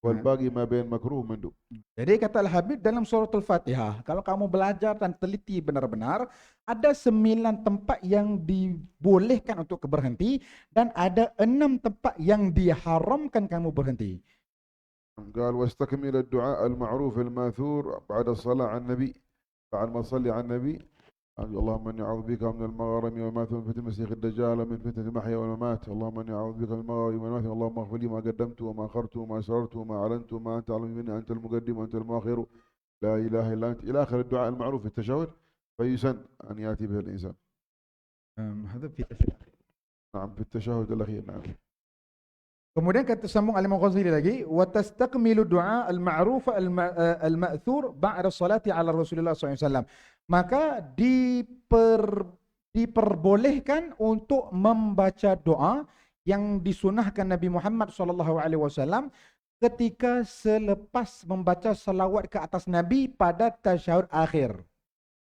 والباقي ما بين مكروه ومندوب. Jadi kata Al-Habib dalam suratul Fatihah, kalau kamu belajar dan teliti benar-benar, ada 9 tempat yang dibolehkan untuk berhenti dan ada 6 tempat yang diharamkan kamu berhenti. قال واستكمل الدعاء المعروف الماثور بعد الصلاة على النبي، بعد ما تصلي على النبي اللهم اني اعوذ بك من المغرم والماثم من فتنة المسيح الدجال ومن فتنة المحيا والممات، اللهم اني اعوذ بك من المغرم والماثم، اللهم اغفر لي ما قدمت وما اخرت وما اسررت وما اعلنت وما انت اعلم مني، انت المقدم وانت المؤخر لا اله الا انت، الى اخر الدعاء المعروف في التشهد، فيسن ان ياتي به الانسان. هذا في نعم في التشهد الاخير. نعم. Kemudian kata sambung Al-Imam Ghazali lagi, wa tastakmilu du'a al-ma'ruf al-ma'thur ba'da salati ala Rasulullah SAW. Maka diperbolehkan untuk membaca doa yang disunahkan Nabi Muhammad SAW ketika selepas membaca salawat ke atas Nabi pada tasyahud akhir.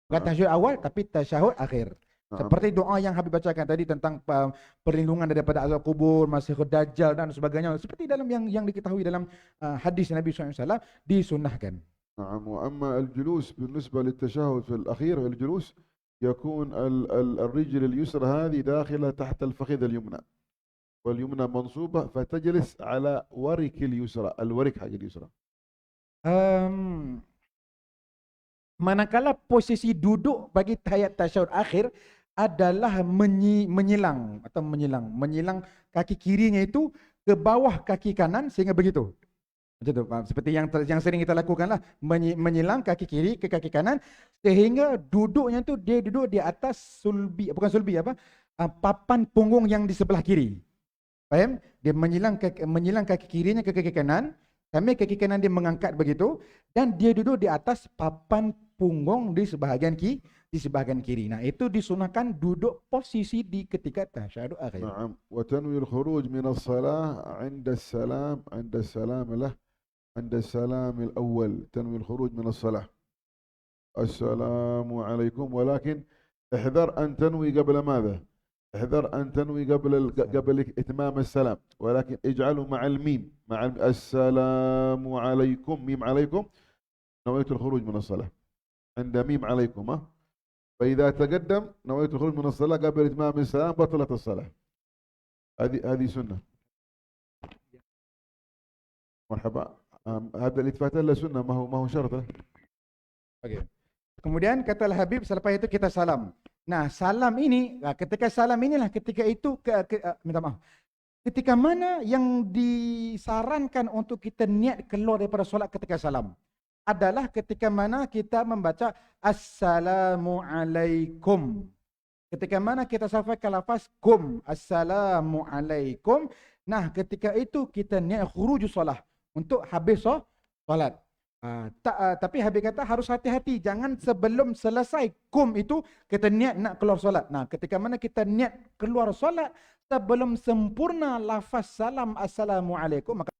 Bukan tasyahud awal tapi tasyahud akhir. Seperti doa yang Habib bacakan tadi tentang perlindungan daripada azab kubur, Masihud Dajjal dan sebagainya. Seperti dalam yang diketahui dalam hadis Nabi SAW disunnahkan. نعم. وأما الجلوس بالنسبة للتشهد في الأخير الجلوس يكون الرجل اليسرى هذه داخلة تحت الفخذ اليمنى، واليمنى منصوبة فتجلس على ورك اليسرى، الورك حق اليسرى. Manakala posisi duduk bagi tahiyat tasyahud akhir adalah menyilang kaki kirinya itu ke bawah kaki kanan sehingga begitu. Macam tu, seperti yang sering kita lakukanlah, menyilang kaki kiri ke kaki kanan sehingga duduknya tu dia duduk di atas papan punggung yang di sebelah kiri. Faham? Dia menyilang kaki kirinya ke kaki kanan, sambil kaki kanan dia mengangkat begitu dan dia duduk di atas papan punggung di sebahagian kiri. Nah, itu disunahkan duduk posisi di ketika tasyahud akhir. نعم. وتنوي الخروج من الصلاة عند السلام له، عند السلام الأول تنوي الخروج من الصلاة، السلام عليكم، ولكن احذر أن تنوي قبل ماذا؟ احذر أن تنوي قبل إتمام السلام، ولكن اجعله مع الميم، السلام عليكم، ميم عليكم، نويت الخروج من الصلاة عند ميم عليكم. فإذا تقدم نويت الخروج من الصلاة قبل إتمام السلام بطلت الصلاة. هذه سنة. مرحبا. هذا الإتفات له سنة، ما هو شرط. Okay. Kemudian kata Habib selepas itu kita salam. Nah, salam ini, ketika salam inilah ketika itu minta maaf. Ketika mana yang disarankan untuk kita niat keluar daripada solat ketika salam? Adalah ketika mana kita membaca Assalamualaikum. Ketika mana kita sampaikan lafaz kum, Assalamualaikum. Nah, ketika itu kita niat khuruj solat untuk habis solat. Tapi Habib kata harus hati-hati, jangan sebelum selesai kum itu kita niat nak keluar solat. Nah, ketika mana kita niat keluar solat sebelum sempurna lafaz salam Assalamualaikum, maka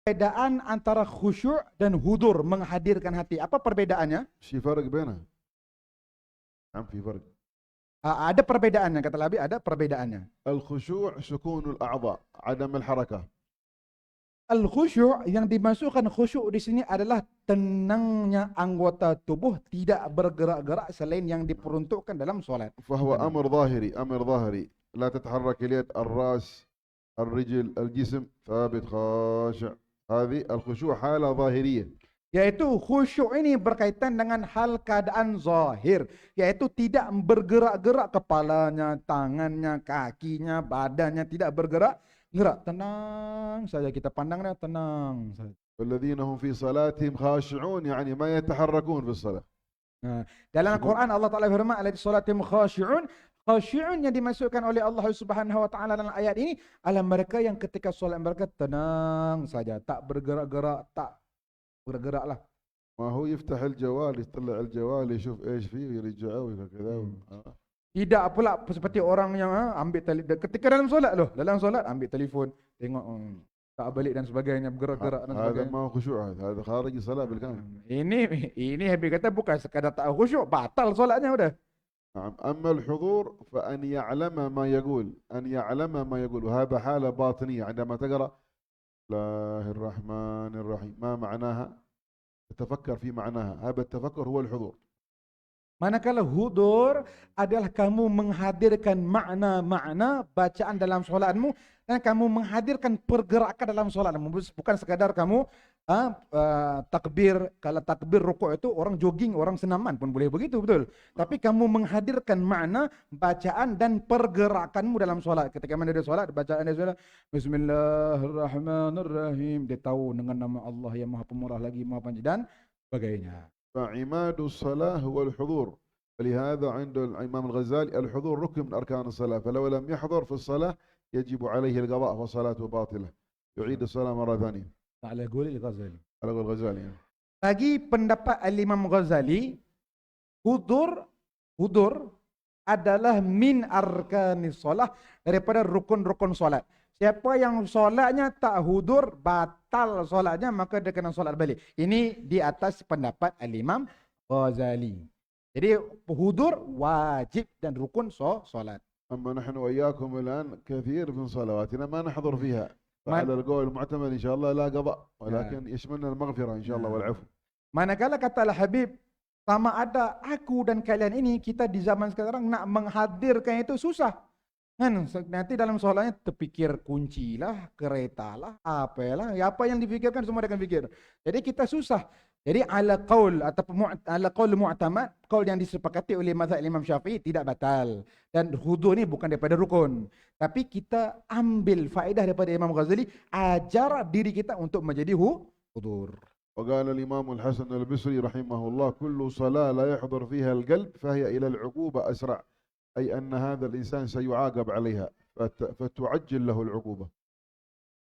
Perbedaan antara khusyuk dan hudur, menghadirkan hati. Apa perbedaannya? شي فرق بينها؟ نعم في فرق. Ada perbedaannya, kata Nabi, ada perbedaannya. الخشوع سكون الأعضاء عدم الحركة. Al-khusyuk, yang dimasukkan khusyuk di sini adalah tenangnya anggota tubuh, tidak bergerak-gerak selain yang diperuntukkan dalam solat. فهو أمر ظاهري لا تتحرك اليد الرأس الرجل الجسم ثابت خاشع. هذه الخشوع حالة ظاهرية. Yaitu khusyuk ini berkaitan dengan hal keadaan zahir, yaitu tidak bergerak-gerak kepalanya, tangannya, kakinya, badannya, tidak bergerak-gerak. Tenang saja, kita pandangnya tenang saja. والذين هم في صلاتهم خاشعون يعني ما يتحركون في الصلاة. Nah, dalam Al-Quran Allah Ta'ala firman, "Alladzina fi sholatihim khashi'un." Khashi'un yang dimasukkan oleh Allah Subhanahu wa taala dalam ayat ini adalah mereka yang ketika solat mereka tenang saja, tak bergerak-gerak, tak bergeraklah. ما هو يفتح الجوال يطلع الجوال يشوف ايش فيه ويرجعه وكذا. Tidak pula seperti orang yang ambil telefon ketika dalam solat loh, dalam solat ambil telefon, tengok tak balik dan sebagainya, bergerak-gerak dan هذا sebagainya. ما هو خشوع، هذا خارج الصلاة بالكامل. Ini Habib kata bukan sekadar tak khusyuk, batal solatnya udah. نعم. أما الحضور فأن يعلم ما يقول، أن يعلم ما يقول، وهذا حالة باطنية. عندما تقرأ الله الرحمن الرحيم ما معناها؟ تتفكر في معناها، هذا التفكر هو الحضور. Manakala hudur adalah kamu menghadirkan makna-makna bacaan dalam solatmu dan kamu menghadirkan pergerakan dalam solatmu. Bukan sekadar kamu takbir, kalau takbir rukuk itu orang jogging, orang senaman pun boleh begitu, betul. Tapi kamu menghadirkan makna bacaan dan pergerakanmu dalam solat. Ketika mana dia solat, bacaan dia solat, Bismillahirrahmanirrahim. Dia tahu dengan nama Allah yang Maha Pemurah lagi Maha Pengampun dan sebagainya. فعماد الصلاة هو الحضور، ولهذا عند الإمام الغزالي الحضور ركن من أركان الصلاة، فلو لم يحضر في الصلاة يجب عليه القضاء وصلاته باطلة، يعيد الصلاة مرة ثانية. على قول الغزالي. على قول الغزالي يعني. Bagi pendapat Al-Imam Ghazali, hudur adalah min arkanis solah, daripada rukun-rukun solat. Siapa yang solatnya tak hudur, batal solatnya, maka dia kena solat balik. Ini di atas pendapat Al-Imam Ghazali. Jadi hudur wajib dan rukun solat. أما نحن وإياكم الآن كثير من صلواتنا ما نحضر فيها، فعلى القول المعتمد إن شاء الله لا قضاء، ولكن يشملنا المغفرة إن شاء الله والعفو. Manakala kata Al-Habib, sama ada aku dan kalian ini, kita di zaman sekarang nak menghadirkan itu susah. Kan nanti dalam soalnya terpikir kunci lah, kereta lah, apalah, apa yang dipikirkan semua dia akan fikir. Jadi kita susah. Jadi ala qaul ataupun ala qaul mu'tamad, qaul yang disepakati oleh mazhab Imam Syafi'i tidak batal. Dan hudur ni bukan daripada rukun. Tapi kita ambil faedah daripada Imam Ghazali, ajar diri kita untuk menjadi hudur. وقال الإمام الحسن البصري رحمه الله كل صلاة لا يحضر فيها القلب فهي إلى العقوبة أسرع، أي أن هذا الإنسان سيعاقب عليها فتعجل له العقوبة.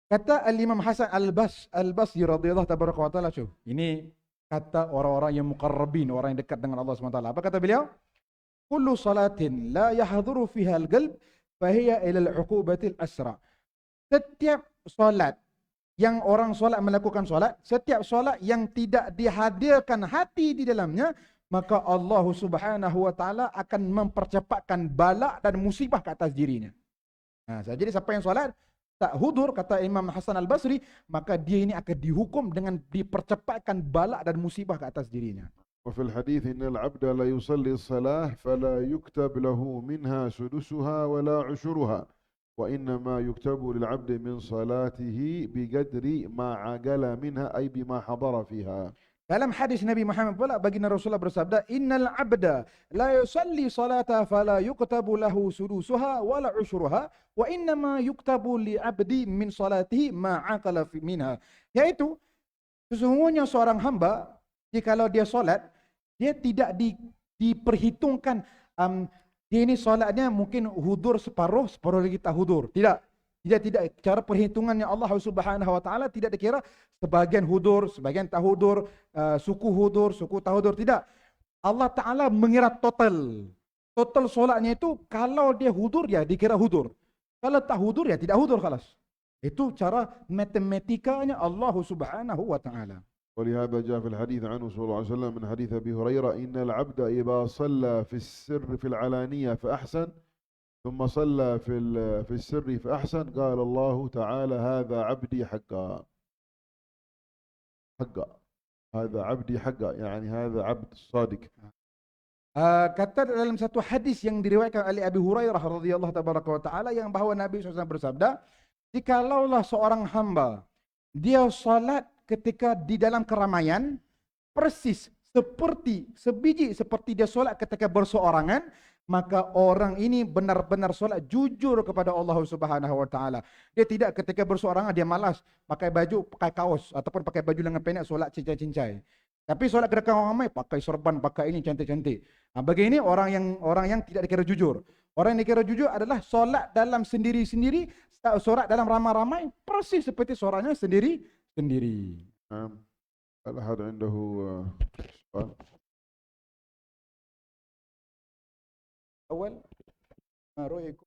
Kata Al-Imam Hasan Al-Basri radhiyallahu tabaraka wa taala, ini kata orang-orang yang muqarrabin, orang yang dekat dengan Allah SWT. Apa kata beliau? Kullu salatin la yahduru fiha al-qalb fahiya ila al-uqubati al-asra. Setiap solat yang orang solat melakukan solat, setiap solat yang tidak dihadirkan hati di dalamnya, maka Allah Subhanahu wa taala akan mempercepatkan bala dan musibah ke atas dirinya. Nah, jadi siapa yang solat tak hudur, kata Imam Hasan Al-Basri, maka dia ini akan dihukum dengan dipercepatkan bala dan musibah ke atas dirinya. وفي الحديث إن العبد لا يصلي الصلاة فلا يكتب له منها سدسها ولا عشرها، وإنما يكتب للعبد من صلاته بقدر ما عقل منها أي بما حضر فيها. Dalam hadis Nabi Muhammad pula, baginda Rasulullah bersabda, Innal abda la yusalli salata fala yuktabu lahu sudusuha wala ushruha wa innama yuktabu li abdi min salatihi ma aqala minha. Yaitu, sesungguhnya seorang hamba, jikalau dia solat, dia tidak diperhitungkan, dia ini solatnya mungkin hudur separuh lagi tak hudur. Tidak. Cara perhitungannya Allah Subhanahu wa taala tidak dikira sebagian hudur, sebagian tak hudur, suku tak hudur, tidak. Allah Taala mengira total. Total solatnya itu kalau dia hudur ya dikira hudur. Kalau tak hudur ya tidak hudur khalas. Itu cara matematikanya Allah Subhanahu wa taala. ولهذا جاء في الحديث عنه صلى الله عليه وسلم من حديث أبي هريرة إن العبد إذا صلى في السر في العلانية فأحسن ثم صلى في السر فأحسن قال الله تعالى هذا عبدي حقا هذا عبدي حقا يعني هذا عبد صادق. Kata dalam satu hadis yang diriwayatkan oleh Abi Hurairah radhiyallahu taala yang bahwa Nabi SAW bersabda, "Jikalaulah seorang hamba dia salat ketika di dalam keramaian persis seperti dia solat ketika berseorangan, maka orang ini benar-benar solat jujur kepada Allah Subhanahu wa taala. Dia tidak ketika berseorangan dia malas pakai baju, pakai kaos ataupun pakai baju lengan pendek solat cincai-cincai. Tapi solat ketika orang ramai pakai sorban, pakai ini cantik-cantik. Begini orang yang tidak dikira jujur. Orang yang dikira jujur adalah solat dalam sendiri-sendiri, solat dalam ramai-ramai persis seperti solatnya sendiri-sendiri. هل أحد عنده سؤال؟ أول ما رأيكم؟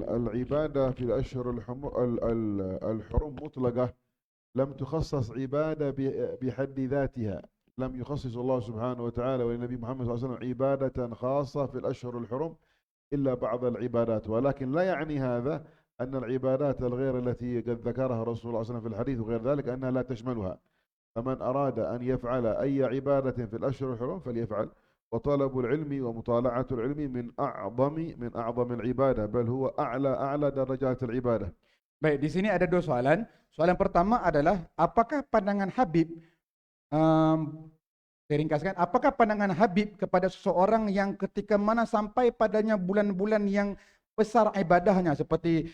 العبادة في الأشهر الحرم مطلقة لم تخصص عبادة بحد ذاتها. لم يخصص الله سبحانه وتعالى والنبي محمد صلى الله عليه وسلم عبادة خاصة في الأشهر الحرم إلا بعض العبادات، ولكن لا يعني هذا أن العبادات الغير التي قد ذكرها رسول الله صلى الله عليه وسلم في الحديث وغير ذلك أنها لا تشملها. فمن أراد أن يفعل أي عبادة في الأشهر الحرم فليفعل. وطلب العلم ومطالعة العلم من أعظم العبادة، بل هو أعلى درجات العبادة. Baik, di sini ada dua soalan. Soalan pertama adalah apakah pandangan Habib saya ringkaskan, apakah pandangan Habib kepada seseorang yang ketika mana sampai padanya bulan-bulan yang besar ibadahnya seperti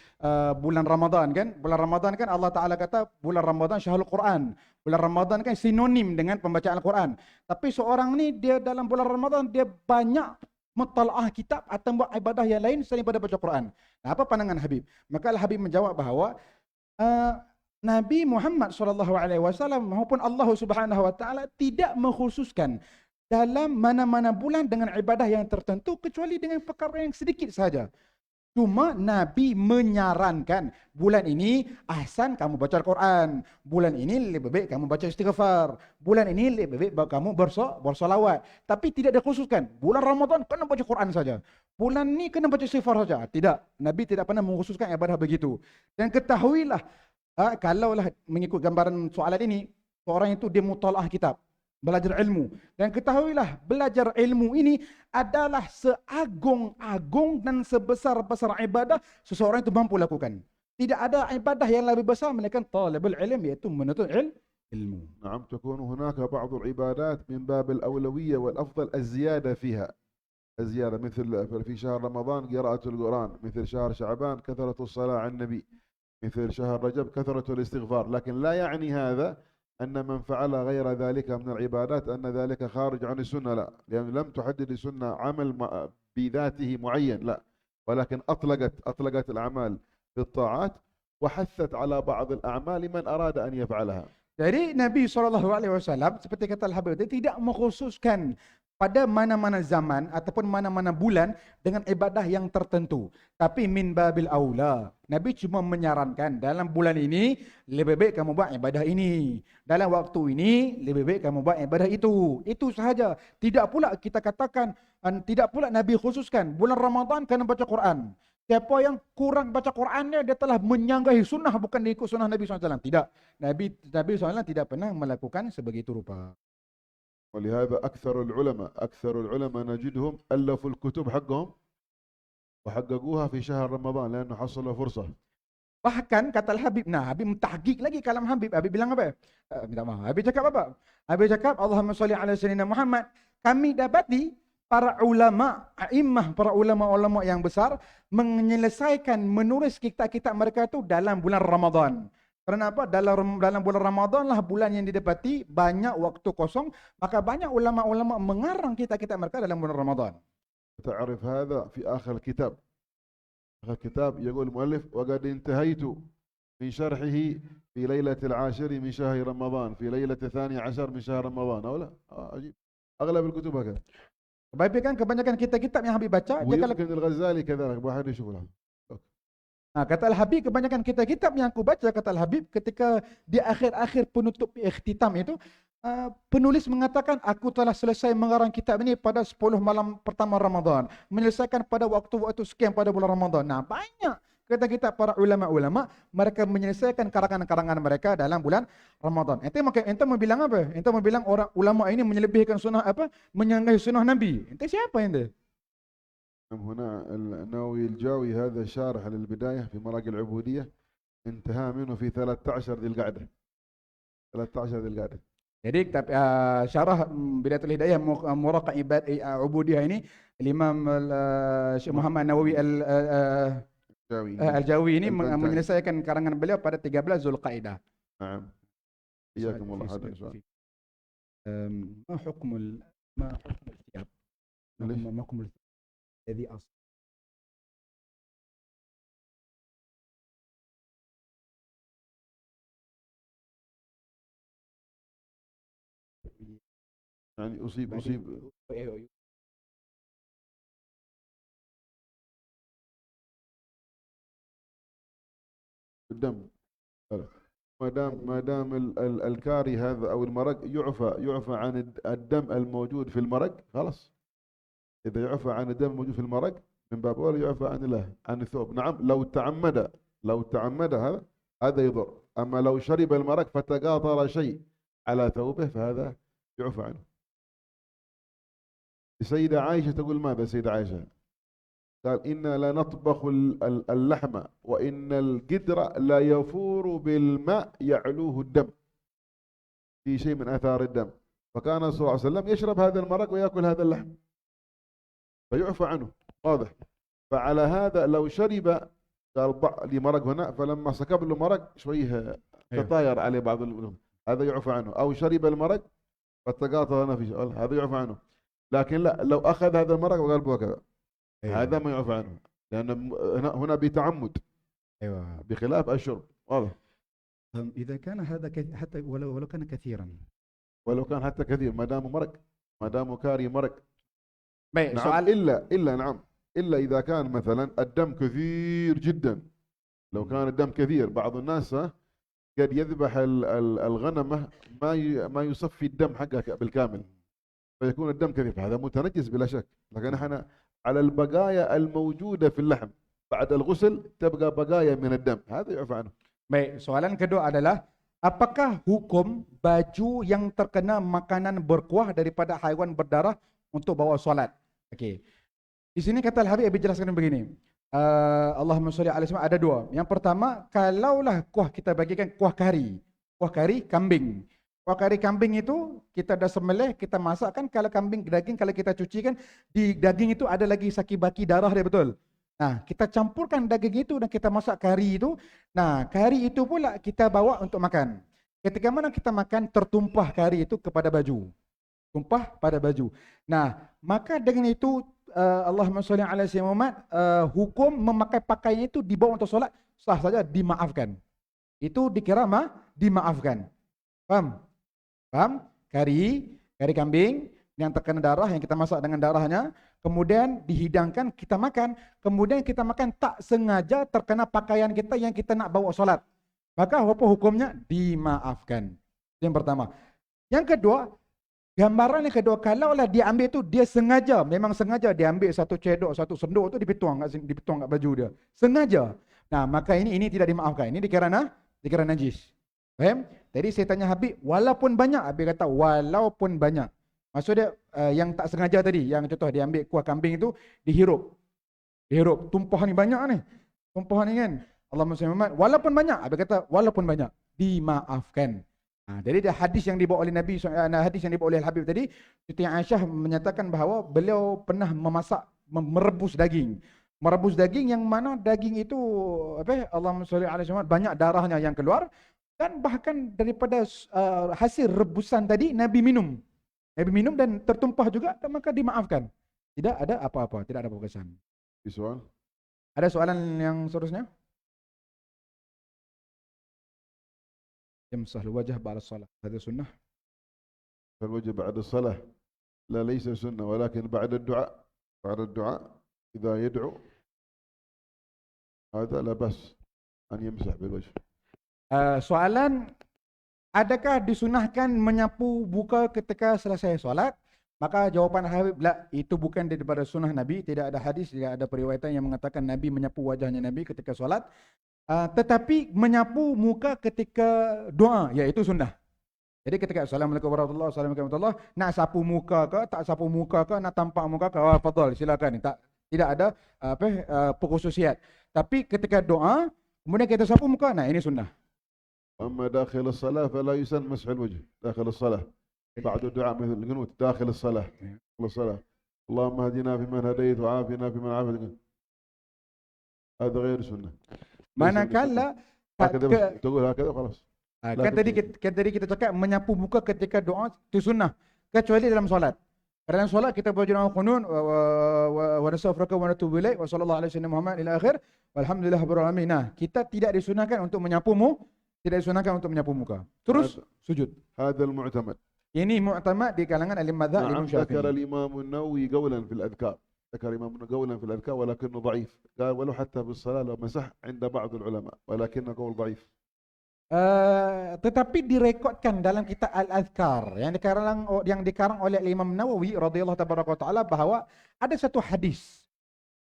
bulan Ramadan kan? Bulan Ramadan kan Allah Taala kata bulan Ramadan syahrul Quran. Bulan Ramadan kan sinonim dengan pembacaan Al-Quran. Tapi seorang ni dia dalam bulan Ramadan dia banyak mentalaah kitab atau buat ibadah yang lain selain daripada baca Quran. Nah, apa pandangan Habib? Maka Habib menjawab bahawa Nabi Muhammad SAW maupun Allah Subhanahu Wa Taala tidak mengkhususkan dalam mana-mana bulan dengan ibadah yang tertentu kecuali dengan perkara yang sedikit saja. Cuma Nabi menyarankan bulan ini ahsan kamu baca Al-Quran, bulan ini lebih baik kamu baca istighfar, bulan ini lebih baik kamu bersolawat. Tapi tidak dikhususkan bulan Ramadan kena baca Quran saja, bulan ini kena baca istighfar saja. Tidak, Nabi tidak pernah mengkhususkan ibadah begitu. Dan ketahuilah, kalaulah mengikut gambaran soalan ini, seorang itu dia mutalaah kitab, belajar ilmu. Dan ketahuilah belajar ilmu ini adalah seagung-agung dan sebesar-besar ibadah seseorang itu mampu lakukan. Tidak ada ibadah yang lebih besar melainkan talabul ilm, yaitu menuntut ilmu. نعم تكون هناك بعض العبادات من باب الأولوية والأفضل الزيادة فيها. الزيادة مثل في شهر رمضان قراءة القرآن، مثل شهر شعبان كثرة الصلاة على النبي، مثل شهر رجب كثرة الاستغفار. لكن لا يعني هذا أن من فعل غير ذلك من العبادات أن ذلك خارج عن السنة، لا، لأن لم تحدد السنة عمل بذاته معين، لا، ولكن أطلقت الأعمال في الطاعات وحثت على بعض الأعمال لمن أراد أن يفعلها. Jadi Nabi SAW seperti kata Al-Habib tidak mengkhususkan pada mana-mana zaman ataupun mana-mana bulan dengan ibadah yang tertentu. Tapi min babil aula, Nabi cuma menyarankan dalam bulan ini lebih baik kamu buat ibadah ini, dalam waktu ini lebih baik kamu buat ibadah itu. Itu sahaja. Tidak pula kita katakan, tidak pula Nabi khususkan bulan Ramadan kena baca Quran. Siapa yang kurang baca Qurannya dia telah menyanggahi sunnah, bukan diikut sunnah Nabi SAW. Tidak. Nabi SAW tidak pernah melakukan sebegitu rupa. ولهذا أكثر العلماء نجدهم ألفوا الكتب حقهم وحققوها في شهر رمضان لأنه حصلوا فرصة. Bahkan kata Habib, Habib mentahqiq lagi kalam Habib. Habib bilang apa? Minta maaf. Habib cakap apa? Habib cakap Allahumma sholli ala sayyidina Muhammad. Kami dapati para ulama, para ulama-ulama yang besar menyelesaikan menulis kitab-kitab mereka itu dalam bulan Ramadan. Kerana apa? Dalam bulan Ramadan lah bulan yang didapati banyak waktu kosong, maka banyak ulama-ulama mengarang kitab-kitab mereka dalam bulan Ramadan. تعرف هذا في آخر الكتاب. آخر الكتاب يقول المؤلف وقد انتهيت من شرحه في ليلة العاشر من شهر رمضان في ليلة 12 من شهر رمضان أو لا؟ عجيب. أغلب الكتب هكذا. Kebanyakan kitab-kitab yang Habib baca, dia kalau ويمكن الغزالي كذلك واحد يشوف له. kata Al-Habib, kebanyakan kitab-kitab yang aku baca, kata Al-Habib, ketika di akhir-akhir penutup ikhtitam itu, penulis mengatakan, aku telah selesai mengarang kitab ini pada 10 malam pertama Ramadan, menyelesaikan pada waktu-waktu sekian pada bulan Ramadan. Nah, banyak kata-kata para ulama-ulama, mereka menyelesaikan karangan-karangan mereka dalam bulan Ramadan. Ente mau bilang apa? Ente mau bilang orang ulama ini menyelebihkan sunnah apa? Menyanggai sunnah Nabi. Ente siapa ente? هنا النووي الجاوي هذا شارح للبداية في مراجع العبودية انتهى منه في 13 ذي القعدة. 13 ذي القعدة. Jadi syarah Bidayatul Hidayah Muraqah Ubudiyah ini Imam Syekh Muhammad Nawawi Al-Jawi ini menyelesaikan karangan beliau pada 13 Zulqaidah. نعم. إياكم الله. هذا السؤال. ما حكم الثياب؟ ما حكم الثياب الذي أصل؟ يعني أصيب بالدم. ما دام الكاري هذا أو المرق يعفى عن الدم الموجود في المرق خلاص. إذا يعفى عن الدم الموجود في المرق من باب أولى يعفى عن الثوب. نعم لو تعمد هذا يضر. أما لو شرب المرق فتقاطر شيء على ثوبه فهذا يعفى عنه. السيدة عائشة تقول ماذا السيدة عائشة؟ قال إنا لا نطبخ اللحم وإن القدر لا يفور بالماء يعلوه الدم في شيء من آثار الدم. فكان صلى الله عليه وسلم يشرب هذا المرق ويأكل هذا اللحم فيعفى عنه. واضح. فعلى هذا لو شرب قال ضع لي مرق هنا فلما سكب له مرق شويه تطاير عليه بعض هذا يعفى عنه. أو شرب المرق فتقاطر هنا في شيء هذا يعفى عنه. لكن لا لو أخذ هذا المرق وقلبه هكذا هذا ما يعفى عنه لأن هنا بتعمد. أيوة. بخلاف الشرب. واضح. إذا كان هذا حتى ولو كان كثيرا. ولو كان حتى كثير ما دام مرق ما دام كاري مرق. نعم. سؤال نعم إلا إذا كان مثلا الدم كثير جدا. لو كان الدم كثير بعض الناس قد يذبح الغنمة ما يصفي الدم حقها بالكامل فيكون الدم كثير فهذا متنجس بلا شك. لكن احنا على البقايا الموجودة في اللحم بعد الغسل تبقى بقايا من الدم هذا يعفى عنه. Baik, soalan kedua adalah apakah hukum baju yang terkena makanan berkuah daripada haiwan berdarah untuk bawa solat? Okey. Di sini kata Al-Habib jelaskan begini. Allahumma sholli alaihi wasallam ada dua. Yang pertama, kalaulah kuah kita bagikan kuah kari kambing. Kuah kari kambing itu kita dah sembelih, kita masakkan. Kalau kambing daging kalau kita cuci kan di daging itu ada lagi saki-baki darah dia, betul. Nah, kita campurkan daging itu dan kita masak kari itu. Nah, kari itu pula kita bawa untuk makan. Ketika mana kita makan tertumpah kari itu kepada baju. Tumpah pada baju. Nah, maka dengan itu Allahumma sholli ala sayyidina Muhammad, hukum memakai pakaian itu dibawa untuk solat sah saja, dimaafkan. Itu dikira dimaafkan. Faham? Kari kambing yang terkena darah yang kita masak dengan darahnya, kemudian dihidangkan kita makan, kemudian kita makan tak sengaja terkena pakaian kita yang kita nak bawa solat. Maka apa hukumnya? Dimaafkan. Yang pertama. Yang kedua, gambaran yang kedua, kalaulah dia ambil itu dia sengaja, memang sengaja dia ambil satu cedok, satu senduk itu dipituang kat baju dia. Sengaja. Nah, maka ini tidak dimaafkan. Ini dikira najis. Faham? Tadi saya tanya Habib, walaupun banyak, Habib kata walaupun banyak. Maksud dia yang tak sengaja tadi, yang contoh dia ambil kuah kambing itu dihirup. Tumpahan ni banyak ni. Tumpahan ni kan. Allahumma sholli Muhammad, walaupun banyak, Habib kata walaupun banyak, dimaafkan. Jadi ada hadis yang dibawa oleh Nabi, hadis yang dibawa oleh Al-Habib tadi, Siti Aisyah menyatakan bahawa beliau pernah merebus daging. Merebus daging yang mana daging itu Allahumma sholli alaihi wasallam banyak darahnya yang keluar, Dan bahkan daripada hasil rebusan tadi Nabi minum. Nabi minum dan tertumpah juga, dan maka dimaafkan. Tidak ada apa-apa, tidak ada kesan. في سؤال؟ Ada soalan yang seterusnya? Yamsah wajah ba'da salat. Ada sunnah? فالوجه بعد الصلاة لا ليس سنة، ولكن بعد الدعاء، بعد الدعاء إذا يدعو هذا لا بأس أن يمسح بالوجه. Soalan, adakah disunahkan menyapu muka ketika selesai solat? Maka jawapan Habib, la, itu bukan daripada sunnah Nabi. Tidak ada hadis, tidak ada periwayatan yang mengatakan Nabi menyapu wajahnya Nabi ketika solat. Tetapi menyapu muka ketika doa, iaitu sunnah. Jadi ketika Assalamualaikum warahmatullahi wabarakatuh, nak sapu muka ke, tak sapu muka ke, nak tampak muka ke, fadal, silakan. Tidak ada perkhususiat. Tapi ketika doa, kemudian kita sapu muka, nah ini sunnah. أما داخل الصلاة فلا يسن مسح الوجه داخل الصلاة بعد الدعاء مثل القنوت داخل الصلاة. داخل الصلاة اللهم اهدنا فيمن هديت وعافنا فيمن عافيت، هذا غير سنة. Manakala هكذا تقول هكذا خلاص. kan tadi kita cakap menyapu muka ketika doa itu sunnah, kecuali dalam solat. Dalam solat kita baca doa qunut wa nastaghfiruka wa natubu ilaik wa sallallahu alaihi wasallam Muhammad ila akhir walhamdulillahirabbil alamin. Nah, kita tidak disunahkan untuk tidak disunahkan untuk menyapu muka. Terus sujud. هذا المعتمد. Ini mu'tamad di kalangan ahli madzhab Imam ذكر Syafi'i. الإمام النووي قولا في الأذكار، ذكر الإمام النووي قولا في الأذكار ولكنه ضعيف، قال ولو حتى في الصلاة لو مسح عند بعض العلماء ولكنه قول ضعيف. Tetapi direkodkan dalam kitab Al-Azkar yang dikarang oleh Imam Nawawi radhiyallahu taala bahwa ada satu hadis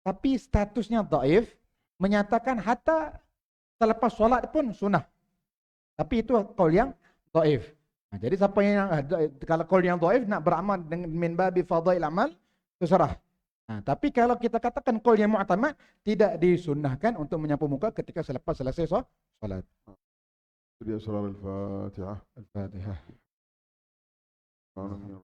tapi statusnya dhaif menyatakan hatta selepas solat pun sunnah. Tapi itu qaul yang dhaif. Nah, jadi siapa yang kalau qaul yang dhaif nak beramal dengan min babi fadail amal terserah. Nah, tapi kalau kita katakan qaul yang mu'tamad, tidak disunnahkan untuk menyapu muka ketika selepas selesai solat. بأسرار الفاتحة. Al-Fatihah. آمين.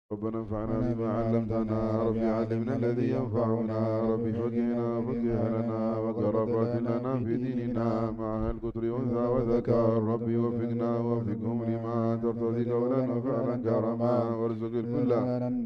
ربنا انفعنا بما علمتنا، ربي علمنا الذي ينفعنا، ربي فقهنا فقه لنا وقربت لنا في ديننا مع الكتر أنثى وذكر، ربي وفقنا ووفقهم لما ترتضي قولا وفعلا كرما، وارزق الكل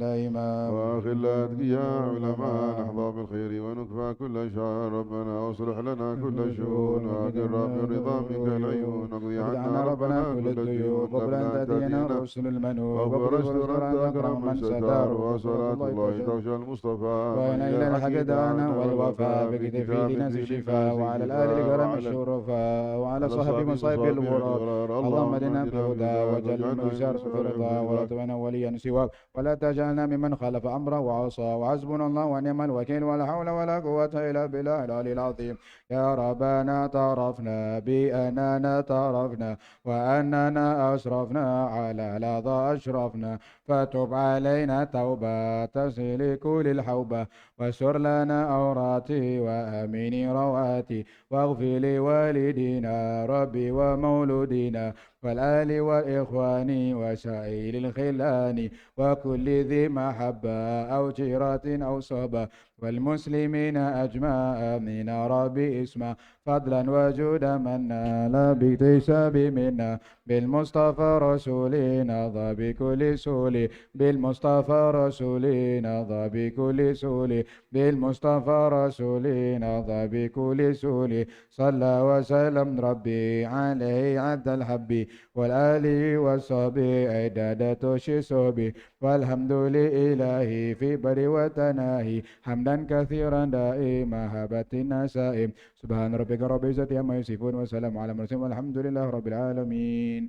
دائما وأخل الأتقياء علماء نحظى بالخير ونكفى كل شر، ربنا واصلح لنا كل شؤون، وأقر بالرضا منك العيون، اقضي عنا ربنا كل الديون قبل أن تأتينا رسل المنون، وقبل استر أنت أكرم من ستار، وصلاة الله تغشى المصطفى، وإن إلى الحق دعانا والوفاء بكتفيدنا الشفاء، وعلى الآل الكرام الشرفاء، وعلى صحب مصائب الغرار، اللهم اهدنا في الهدى وجعلنا بشار في الرضا، ولا تبنا وليا سواك، ولا تجعلنا ممن خالف أمره وعصى، وحسبنا الله ونعم الوكيل، ولا حول ولا قوة إلا بالله العلي العظيم. يا ربنا اعترفنا بأننا اعترفنا وأننا أسرفنا على لظى أشرفنا، فتب علينا توبة تصل كل الحوبة، وسر لنا أوراتي وأمين رواتي، واغفر لوالدينا ربي ومولودينا والآل والإخوان وسائر الخلان وكل ذي محبة أو جيرة أو صحبة، والمسلمين أجمع من ربي اسمع، فضلا وجودا من نال باكتساب منا، بالمصطفى رسولنا ضى بكل سولي، بالمصطفى رسولنا ضى بكل سولي، بالمصطفى رسولنا ضى بكل سولي، صلى وسلم ربي عليه عبد الحب، والآل والصحب عدادة شصبي، والحمد لله في بر وتناهي، حمدا كثيرا دائما هبت النسائم، سبحان ربك رب العزة عما يصفون وسلام على المرسلين والحمد لله رب العالمين.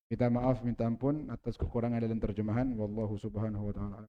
Kita maaf, minta ampun atas kekurangan dalam terjemahan. Wallahu subhanahu wa ta'ala.